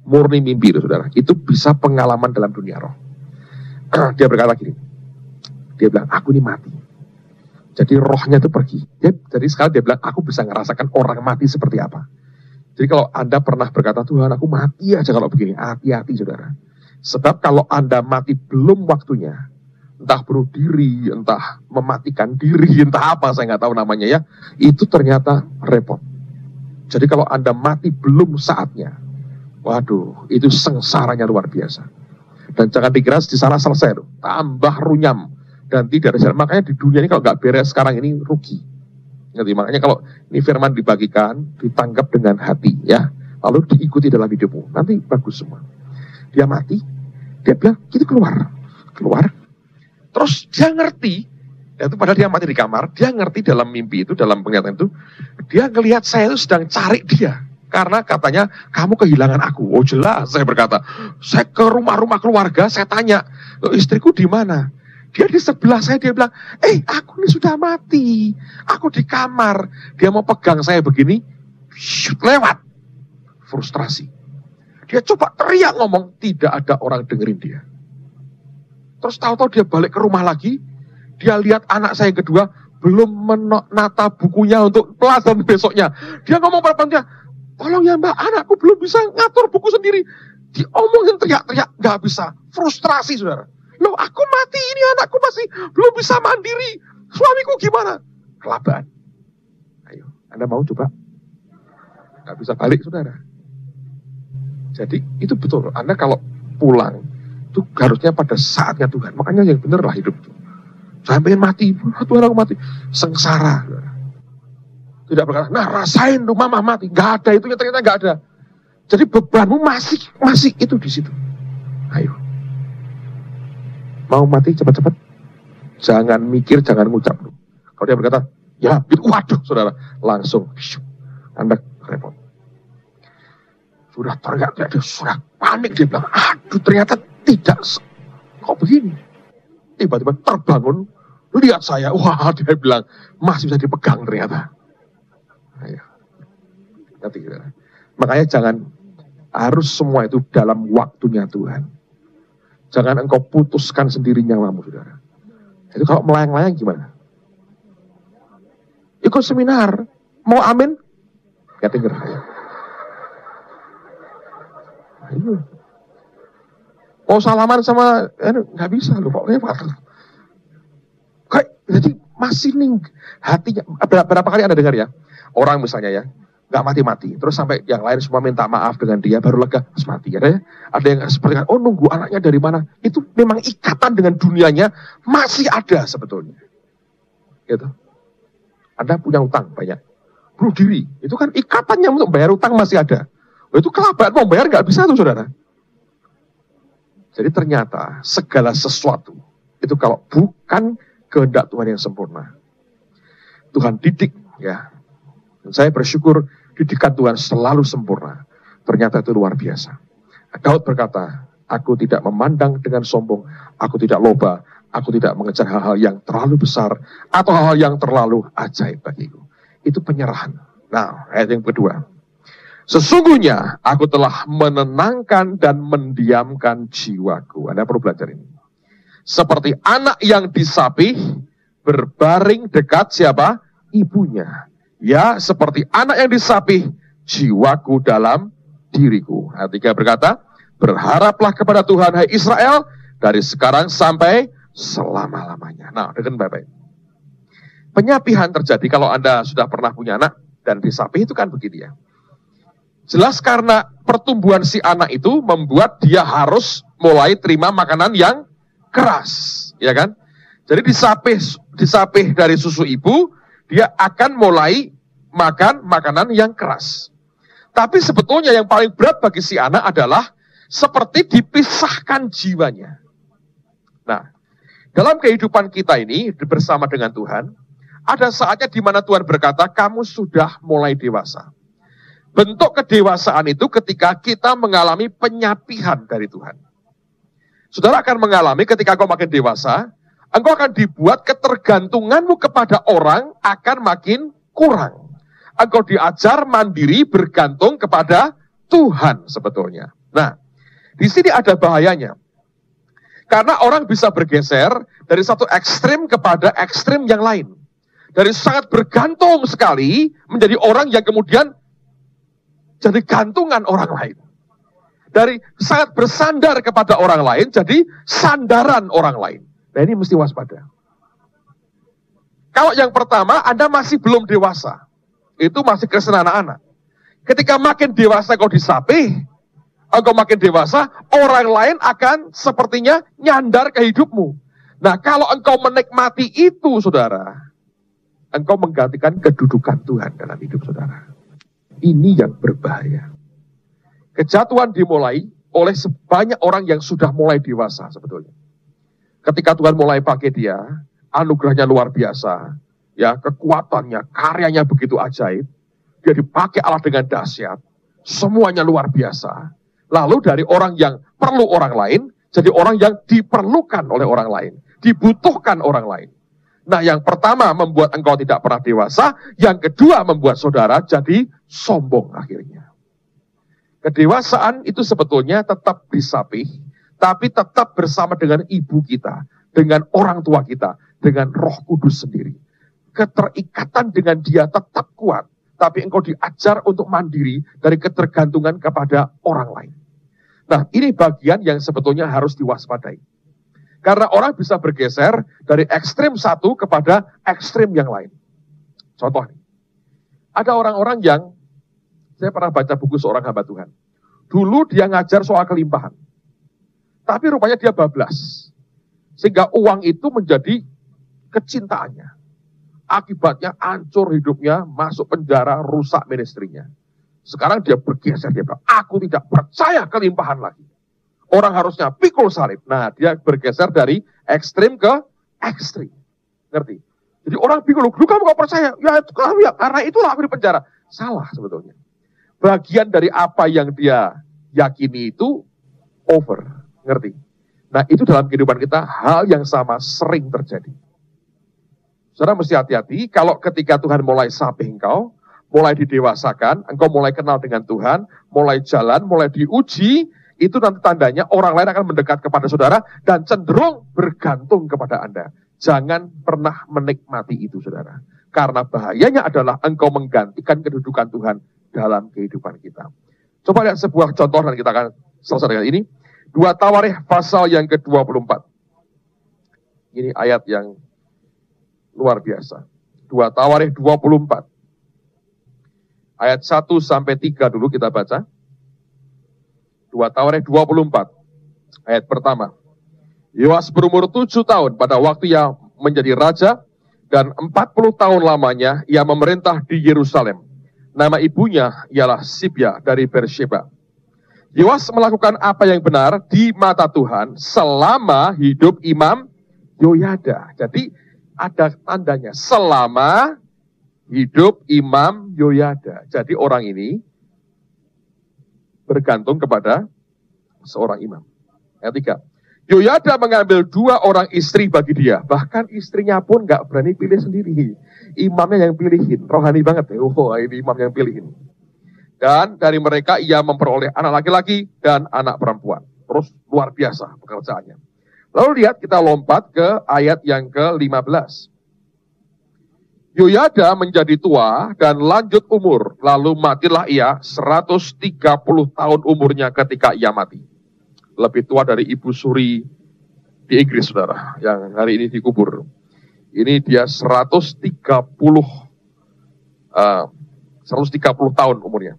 murni mimpi itu saudara. Itu bisa pengalaman dalam dunia roh. Dia berkata gini, dia bilang, aku ini mati. Jadi rohnya itu pergi. Jadi sekarang dia bilang, aku bisa ngerasakan orang mati seperti apa. Jadi kalau Anda pernah berkata, Tuhan aku mati aja kalau begini, hati-hati saudara. Sebab kalau Anda mati belum waktunya, entah bunuh diri, entah mematikan diri, entah apa, saya nggak tahu namanya ya, itu ternyata repot. Jadi kalau Anda mati belum saatnya, waduh, itu sengsaranya luar biasa. Dan jangan dikira di sana selesai, tambah runyam. Dan tidak ada jalan. Makanya di dunia ini kalau nggak beres sekarang ini rugi. Ngerti? Makanya kalau ini firman dibagikan, ditangkap dengan hati ya, lalu diikuti dalam hidupmu, nanti bagus semua. Dia mati, dia bilang, kita keluar. Terus dia ngerti, itu padahal dia mati di kamar, dia ngerti dalam mimpi itu, dalam penglihatan itu, dia ngelihat saya itu sedang cari dia. Karena katanya, kamu kehilangan aku. Oh jelas, saya berkata, saya ke rumah-rumah keluarga, saya tanya, istriku di mana? Dia di sebelah saya, dia bilang, aku ini sudah mati. Aku di kamar. Dia mau pegang saya begini, lewat. Frustrasi. Dia coba teriak ngomong, tidak ada orang dengerin dia. Terus tahu-tahu dia balik ke rumah lagi, dia lihat anak saya yang kedua, belum menata bukunya untuk pelajaran besoknya. Dia ngomong pada panjang, tolong ya mbak, anakku belum bisa ngatur buku sendiri. Diomongin teriak-teriak, gak bisa. Frustrasi saudara. Loh aku mati ini, anakku masih belum bisa mandiri. Suamiku gimana? Kelabakan. Ayo, Anda mau coba? Gak bisa balik saudara. Jadi itu betul, Anda kalau pulang, itu harusnya pada saatnya Tuhan. Makanya yang benar lah hidup itu. Saya pengen mati, Tuhan aku mati. Sengsara. Tidak berkata, nah rasain tuh mama mati. Gak ada, itu ternyata gak ada. Jadi bebanmu masih itu di situ. Ayo. Mau mati cepat-cepat? Jangan mikir, jangan ngucap. Kalau dia berkata, ya, gitu, waduh saudara. Langsung, Anda repot. Sudah teriak-teriak, dia sudah panik. Dia bilang, aduh ternyata tidak. Kok begini? Tiba-tiba terbangun. Lihat saya, wah dia bilang, masih bisa dipegang ternyata. Ayo. Nanti kita. Makanya jangan, harus semua itu dalam waktunya Tuhan. Jangan engkau putuskan sendiri nyawamu, saudara. Itu kalau melayang-layang gimana? Ikut seminar, mau amin? Gak denger. Ayo. Mau salaman sama, gak bisa loh, kok lewat. Jadi masih nih hatinya. Berapa kali Anda dengar ya? Orang misalnya ya, gak mati-mati, terus sampai yang lain semua minta maaf dengan dia, baru lega, terus mati. Ada yang seperti, oh nunggu anaknya dari mana, itu memang ikatan dengan dunianya masih ada sebetulnya. Gitu. Anda punya utang banyak, bunuh diri, itu kan ikatannya untuk bayar utang masih ada. Itu kelabakan mau bayar gak bisa tuh saudara. Jadi ternyata segala sesuatu, itu kalau bukan kehendak Tuhan yang sempurna, Tuhan didik ya. Saya bersyukur didikan Tuhan selalu sempurna. Ternyata itu luar biasa. Daud berkata, aku tidak memandang dengan sombong, aku tidak loba, aku tidak mengejar hal-hal yang terlalu besar, atau hal-hal yang terlalu ajaib bagiku. Itu penyerahan. Nah, ayat yang kedua. Sesungguhnya aku telah menenangkan dan mendiamkan jiwaku. Anda perlu belajar ini. Seperti anak yang disapih, berbaring dekat siapa? Ibunya. Ya, seperti anak yang disapih, jiwaku dalam diriku. Ayat 3 berkata, berharaplah kepada Tuhan, hai Israel, dari sekarang sampai selama-lamanya. Nah, dengan baik-baik. Penyapihan terjadi kalau Anda sudah pernah punya anak dan disapih itu kan begitu ya. Jelas karena pertumbuhan si anak itu membuat dia harus mulai terima makanan yang keras, ya kan? Jadi disapih dari susu ibu, dia akan mulai makan makanan yang keras. Tapi sebetulnya yang paling berat bagi si anak adalah seperti dipisahkan jiwanya. Nah, dalam kehidupan kita ini bersama dengan Tuhan, ada saatnya di mana Tuhan berkata, kamu sudah mulai dewasa. bentuk kedewasaan itu ketika kita mengalami penyapihan dari Tuhan. Saudara akan mengalami ketika engkau makin dewasa, engkau akan dibuat ketergantunganmu kepada orang akan makin kurang. Engkau diajar mandiri bergantung kepada Tuhan sebetulnya. Nah, di sini ada bahayanya. Karena orang bisa bergeser dari satu ekstrim kepada ekstrim yang lain. Dari sangat bergantung sekali menjadi orang yang kemudian jadi gantungan orang lain. Dari sangat bersandar kepada orang lain jadi sandaran orang lain. Nah, ini mesti waspada. Kalau yang pertama, Anda masih belum dewasa. Itu masih Kristen anak-anak. Ketika makin dewasa kau disapih, engkau makin dewasa, orang lain akan sepertinya nyandar ke hidupmu. Nah, kalau engkau menikmati itu, saudara, engkau menggantikan kedudukan Tuhan dalam hidup saudara. Ini yang berbahaya. Kejatuhan dimulai oleh sebanyak orang yang sudah mulai dewasa sebetulnya. Ketika Tuhan mulai pakai dia, anugerahnya luar biasa, ya, kekuatannya, karyanya begitu ajaib, dia dipakai Allah dengan dahsyat, semuanya luar biasa. Lalu dari orang yang perlu orang lain, jadi orang yang diperlukan oleh orang lain, dibutuhkan orang lain. Nah, yang pertama membuat engkau tidak pernah dewasa, yang kedua membuat saudara jadi sombong akhirnya. Kedewasaan itu sebetulnya tetap disapih, tapi tetap bersama dengan ibu kita, dengan orang tua kita, dengan Roh Kudus sendiri. Keterikatan dengan dia tetap kuat, tapi engkau diajar untuk mandiri dari ketergantungan kepada orang lain. Nah, ini bagian yang sebetulnya harus diwaspadai. Karena orang bisa bergeser dari ekstrim satu kepada ekstrim yang lain. Contoh nih, ada orang-orang yang, saya pernah baca buku seorang hamba Tuhan. Dulu dia ngajar soal kelimpahan. Tapi rupanya dia bablas. Sehingga uang itu menjadi kecintaannya. Akibatnya hancur hidupnya, masuk penjara, rusak ministrinya. Sekarang dia bergeser, dia bilang, aku tidak percaya kelimpahan lagi. Orang harusnya pikul salib. Nah, dia bergeser dari ekstrim ke ekstrim. Ngerti? Jadi orang pikul, lu kamu gak percaya? Ya, karena itulah aku di penjara. Salah sebetulnya. Bagian dari apa yang dia yakini itu over. Ngerti? Nah, itu dalam kehidupan kita hal yang sama sering terjadi. Saudara mesti hati-hati, kalau ketika Tuhan mulai sapih engkau, mulai didewasakan, engkau mulai kenal dengan Tuhan, mulai jalan, mulai diuji, itu nanti tandanya orang lain akan mendekat kepada saudara dan cenderung bergantung kepada Anda. Jangan pernah menikmati itu, saudara. Karena bahayanya adalah engkau menggantikan kedudukan Tuhan dalam kehidupan kita. Coba lihat sebuah contoh dan kita akan selesai dengan ini. 2 Tawarikh pasal yang ke-24. Ini ayat yang luar biasa. 2 Tawarikh 24. Ayat 1 sampai 3 dulu kita baca. 2 Tawarikh 24. Ayat pertama. Yoas berumur 7 tahun pada waktu ia menjadi raja, dan 40 tahun lamanya ia memerintah di Yerusalem. Nama ibunya ialah Sibya dari Beersheba. Yoas melakukan apa yang benar di mata Tuhan selama hidup Imam Yoyada. Jadi ada tandanya, selama hidup Imam Yoyada. Jadi orang ini bergantung kepada seorang imam. Ayat 3. Yoyada mengambil 2 orang istri bagi dia. Bahkan istrinya pun gak berani pilih sendiri. Imamnya yang pilihin. Rohani banget ya. Oh, ini imam yang pilihin. Dan dari mereka ia memperoleh anak laki-laki dan anak perempuan. Terus luar biasa pekerjaannya. Lalu lihat, kita lompat ke ayat yang ke-15. Yoyada menjadi tua dan lanjut umur. Lalu matilah ia 130 tahun umurnya ketika ia mati. Lebih tua dari Ibu Suri di Inggris, saudara, yang hari ini dikubur. Ini dia 130 tahun umurnya.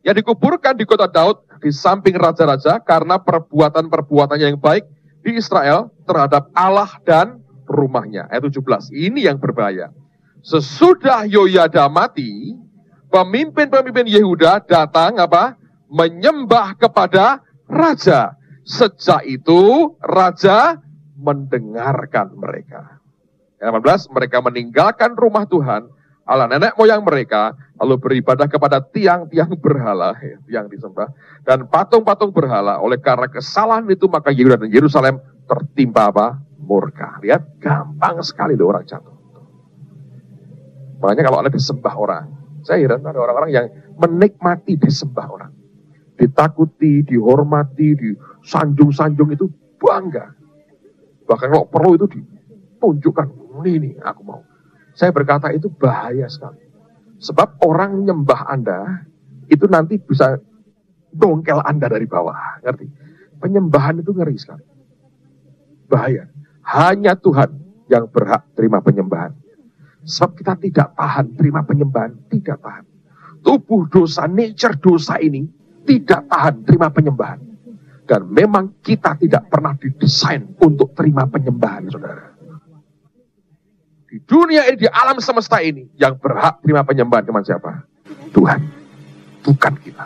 Yang dikuburkan di kota Daud di samping raja-raja karena perbuatan-perbuatannya yang baik di Israel terhadap Allah dan rumahnya. Ayat 17. Ini yang berbahaya. Sesudah Yoyada mati, pemimpin-pemimpin Yehuda datang menyembah kepada raja. Sejak itu raja mendengarkan mereka. Ayat 18. Mereka meninggalkan rumah Tuhan, Allah nenek moyang mereka, lalu beribadah kepada tiang-tiang berhala yang disembah, dan patung-patung berhala. Oleh karena kesalahan itu, maka Yehuda dan Yerusalem tertimpa apa? Murka. Lihat, gampang sekali loh orang jatuh. Makanya kalau ada disembah orang, saya heran ada orang-orang yang menikmati disembah orang. Ditakuti, dihormati, disanjung-sanjung, itu bangga. Bahkan kalau perlu itu ditunjukkan, ini aku mau. Saya berkata itu bahaya sekali. Sebab orang nyembah Anda, itu nanti bisa dongkel Anda dari bawah. Ngerti? Penyembahan itu ngeri sekali. Bahaya. Hanya Tuhan yang berhak terima penyembahan. Sebab kita tidak tahan terima penyembahan, tidak tahan. Tubuh dosa, nature dosa ini tidak tahan terima penyembahan. Dan memang kita tidak pernah didesain untuk terima penyembahan, saudara. Di dunia ini, di alam semesta ini, yang berhak terima penyembahan cuma siapa? Tuhan, bukan kita.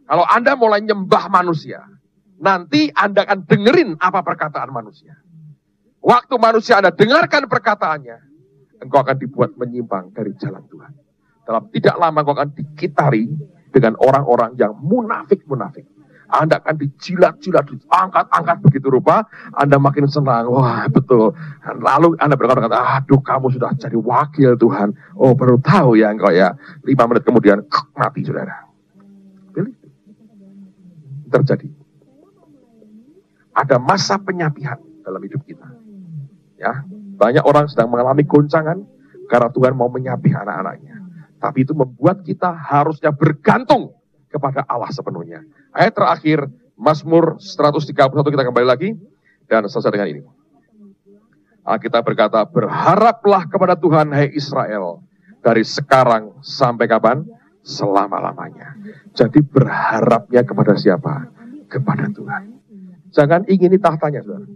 Kalau Anda mulai nyembah manusia, nanti Anda akan dengerin apa perkataan manusia. Waktu manusia Anda dengarkan perkataannya, engkau akan dibuat menyimpang dari jalan Tuhan. Dalam tidak lama engkau akan dikitari dengan orang-orang yang munafik-munafik. Anda akan dijilat-jilat, diangkat-angkat begitu rupa, Anda makin senang, wah betul. Dan lalu Anda berkata, aduh kamu sudah jadi wakil Tuhan. Oh baru tahu ya engkau ya. 5 menit kemudian, mati saudara. Pilih. Terjadi. Ada masa penyapihan dalam hidup kita. Ya, banyak orang sedang mengalami goncangan karena Tuhan mau menyapih anak-anaknya. Tapi itu membuat kita harusnya bergantung kepada Allah sepenuhnya. Ayat terakhir, Mazmur 131 kita kembali lagi. Dan selesai dengan ini. Alkitab berkata, berharaplah kepada Tuhan, hai Israel. Dari sekarang sampai kapan? Selama-lamanya. Jadi berharapnya kepada siapa? Kepada Tuhan. Jangan ingini tahtanya, saudara.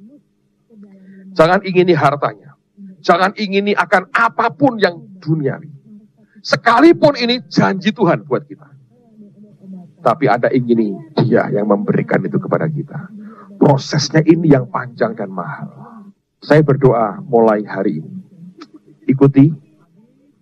Jangan ingini hartanya. Jangan ingini akan apapun yang duniawi. Sekalipun ini janji Tuhan buat kita. Tapi Anda ingini Dia yang memberikan itu kepada kita. Prosesnya ini yang panjang dan mahal. Saya berdoa mulai hari ini. Ikuti,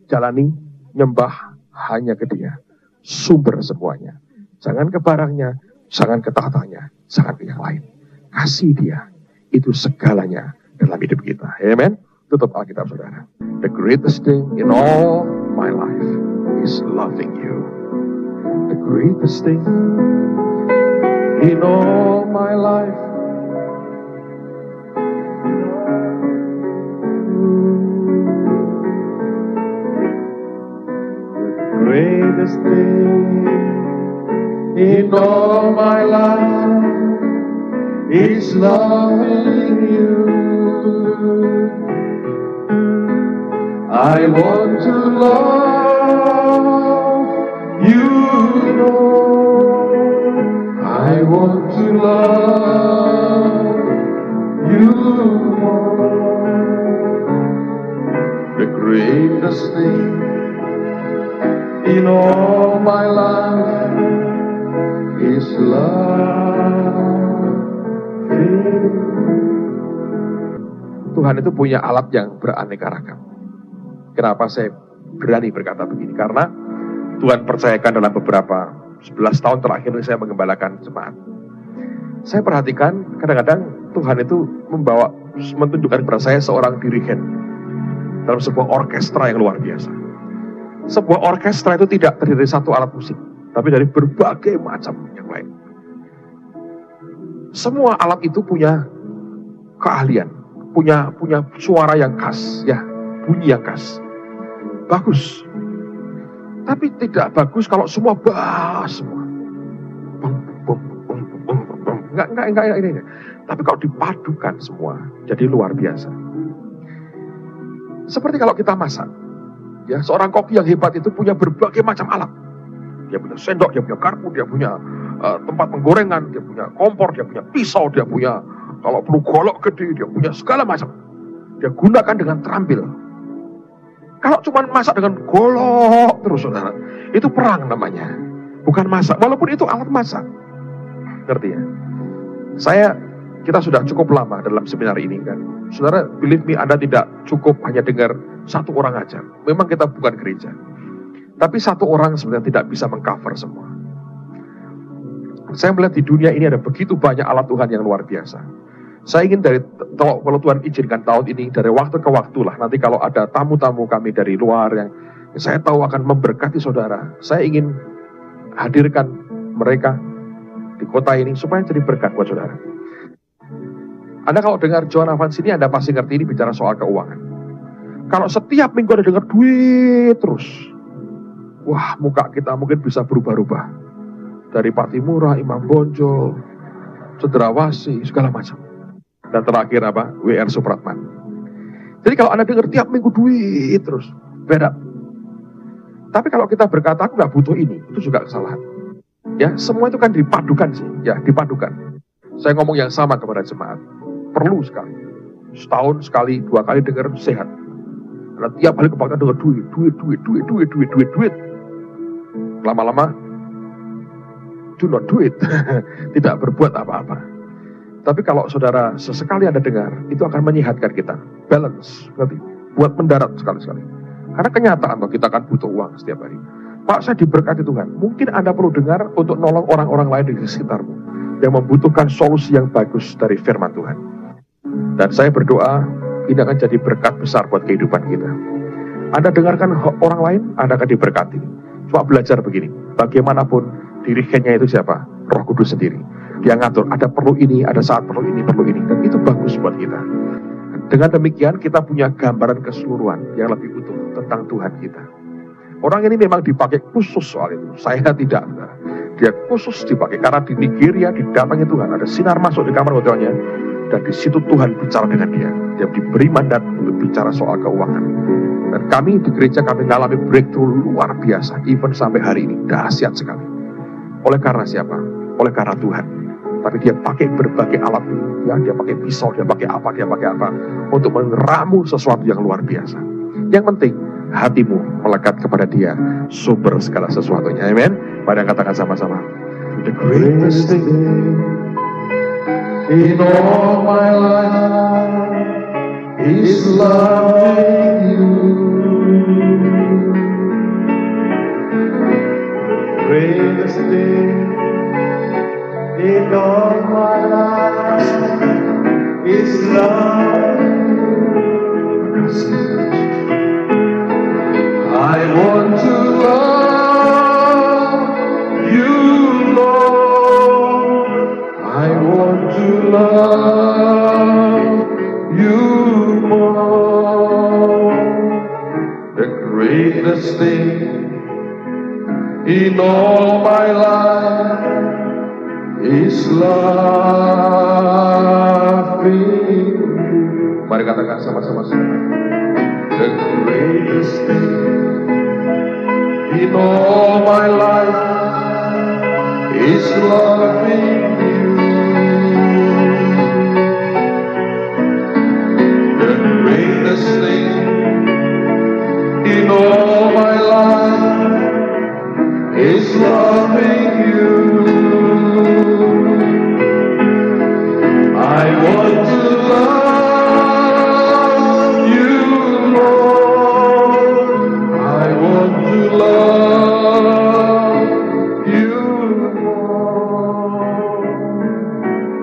jalani, nyembah hanya ke Dia. Sumber semuanya. Jangan ke barangnya, jangan ke tahtanya, jangan ke yang lain. Kasih Dia. Itu segalanya dalam hidup kita. Amen. Tutup Alkitab saudara. The greatest thing in all my life is loving you. The greatest thing in all my life. The greatest thing in all my life is loving you. I want to love you, Lord. I want to love you more. The greatest thing in all my life is love. Tuhan itu punya alat yang beraneka ragam. Kenapa saya berani berkata begini? Karena Tuhan percayakan dalam beberapa 11 tahun terakhir saya mengembalakan jemaat. Saya perhatikan kadang-kadang Tuhan itu menunjukkan kepada saya seorang dirigen dalam sebuah orkestra yang luar biasa. Sebuah orkestra itu tidak terdiri dari satu alat musik, tapi dari berbagai macam yang lain. Semua alat itu punya keahlian, punya suara yang khas, ya, bunyi yang khas. Bagus. Tapi tidak bagus kalau semua bass semua. Enggak ini. Tapi kalau dipadukan semua, jadi luar biasa. Seperti kalau kita masak. Ya, seorang koki yang hebat itu punya berbagai macam alat. Dia punya sendok, dia punya garpu, dia punya tempat penggorengan, dia punya kompor, dia punya pisau, dia punya kalau perlu golok gede, dia punya segala macam. Dia gunakan dengan terampil. Kalau cuma masak dengan golok terus, saudara, itu perang namanya. Bukan masak, walaupun itu alat masak. Ngerti ya? Kita sudah cukup lama dalam seminar ini kan. Saudara, believe me, Anda tidak cukup hanya dengar Satu orang aja. Memang kita bukan gereja. Tapi satu orang sebenarnya tidak bisa mengcover semua. Saya melihat di dunia ini ada begitu banyak alat Tuhan yang luar biasa. Saya ingin kalau Tuhan izinkan tahun ini, dari waktu ke waktu lah, nanti kalau ada tamu-tamu kami dari luar yang saya tahu akan memberkati saudara, saya ingin hadirkan mereka di kota ini supaya jadi berkat buat saudara. Anda kalau dengar John Evans ini, Anda pasti ngerti ini bicara soal keuangan. Kalau setiap minggu Anda dengar duit terus, wah, muka kita mungkin bisa berubah-ubah. Dari Patimura, Imam Bonjol, Cendrawasih, segala macam. Dan terakhir apa? WR Supratman. Jadi kalau Anda dengar tiap minggu duit terus, beda. Tapi kalau kita berkata, aku nggak butuh ini, itu juga kesalahan. Ya, semua itu kan dipadukan sih. Ya, dipadukan. Saya ngomong yang sama kepada jemaat. Perlu sekali. Setahun sekali, 2 kali dengar sehat. Karena tiap kali kepakaian dengar duit. Lama-lama, do not do it. Tidak berbuat apa-apa. Tapi kalau saudara sesekali Anda dengar, itu akan menyehatkan kita. Balance, berarti buat mendarat sekali-sekali. Karena kenyataan bahwa kita akan butuh uang setiap hari. Pak, saya diberkati Tuhan. Mungkin Anda perlu dengar untuk nolong orang-orang lain di sekitarmu yang membutuhkan solusi yang bagus dari firman Tuhan. Dan saya berdoa, ini akan jadi berkat besar buat kehidupan kita. Anda dengarkan orang lain, Anda akan diberkati. Cuma belajar begini, bagaimanapun dirigennya itu siapa? Roh Kudus sendiri. Dia ngatur, ada perlu ini, ada saat perlu ini. Dan itu bagus buat kita. Dengan demikian kita punya gambaran keseluruhan yang lebih utuh tentang Tuhan kita. Orang ini memang dipakai khusus soal itu. Saya tidak. Dia khusus dipakai karena di Nigeria didatangi Tuhan. Ada sinar masuk di kamar hotelnya. Dan di situ Tuhan bicara dengan dia. Dia diberi mandat untuk bicara soal keuangan. Dan kami di gereja kami mengalami breakthrough luar biasa. Even sampai hari ini. Dahsyat sekali. Oleh karena siapa? Oleh karena Tuhan. Tapi dia pakai berbagai alat, ya, dia pakai pisau, dia pakai apa, untuk meramu sesuatu yang luar biasa. Yang penting, hatimu melekat kepada dia, sumber segala sesuatunya. Amen. Mari katakan sama-sama. The greatest thing in all my life is loving you. Greatest thing in all my life is love. I want to love you, Lord. I want to love you more. The greatest thing in all my life is loving. Mari katakan sama-sama. The greatest thing in all my life is loving you. The greatest thing in all my life is loving you. I want to love you, Lord. I want to love you more.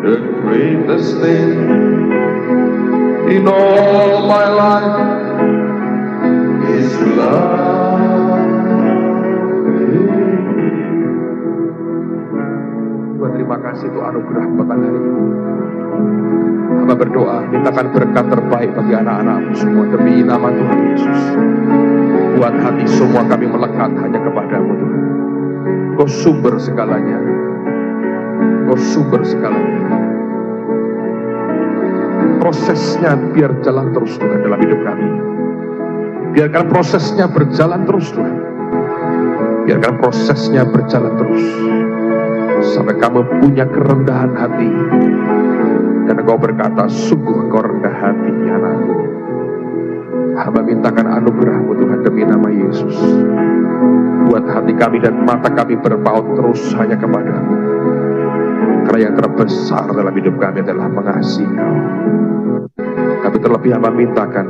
The greatest thing in all my life is love. Tuhan, terima kasih untuk anugerah petang hari ini. Hamba berdoa, mintakan berkat terbaik bagi anak-anakmu semua demi nama Tuhan Yesus. Buat hati semua kami melekat hanya kepadamu Tuhan. Kau sumber segalanya. Kau sumber segalanya. Prosesnya biar jalan terus Tuhan dalam hidup kami. Biarkan prosesnya berjalan terus Tuhan. Biarkan prosesnya berjalan terus sampai kamu punya kerendahan hati. Dan engkau berkata, sungguh engkau rendah hati anakku. Hamba mintakan anugerahmu Tuhan demi nama Yesus. Buat hati kami dan mata kami berpaut terus hanya kepadamu. Karena yang terbesar dalam hidup kami adalah mengasihi Kau. Kami terlebih hamba mintakan,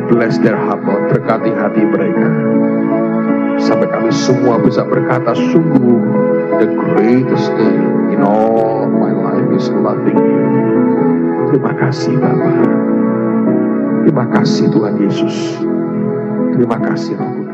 bless their heart, Lord, berkati hati mereka. Sampai kami semua bisa berkata, sungguh the greatest thing in all my life is loving you. Terima kasih Bapa. Terima kasih Tuhan Yesus. Terima kasih Roh Kudus.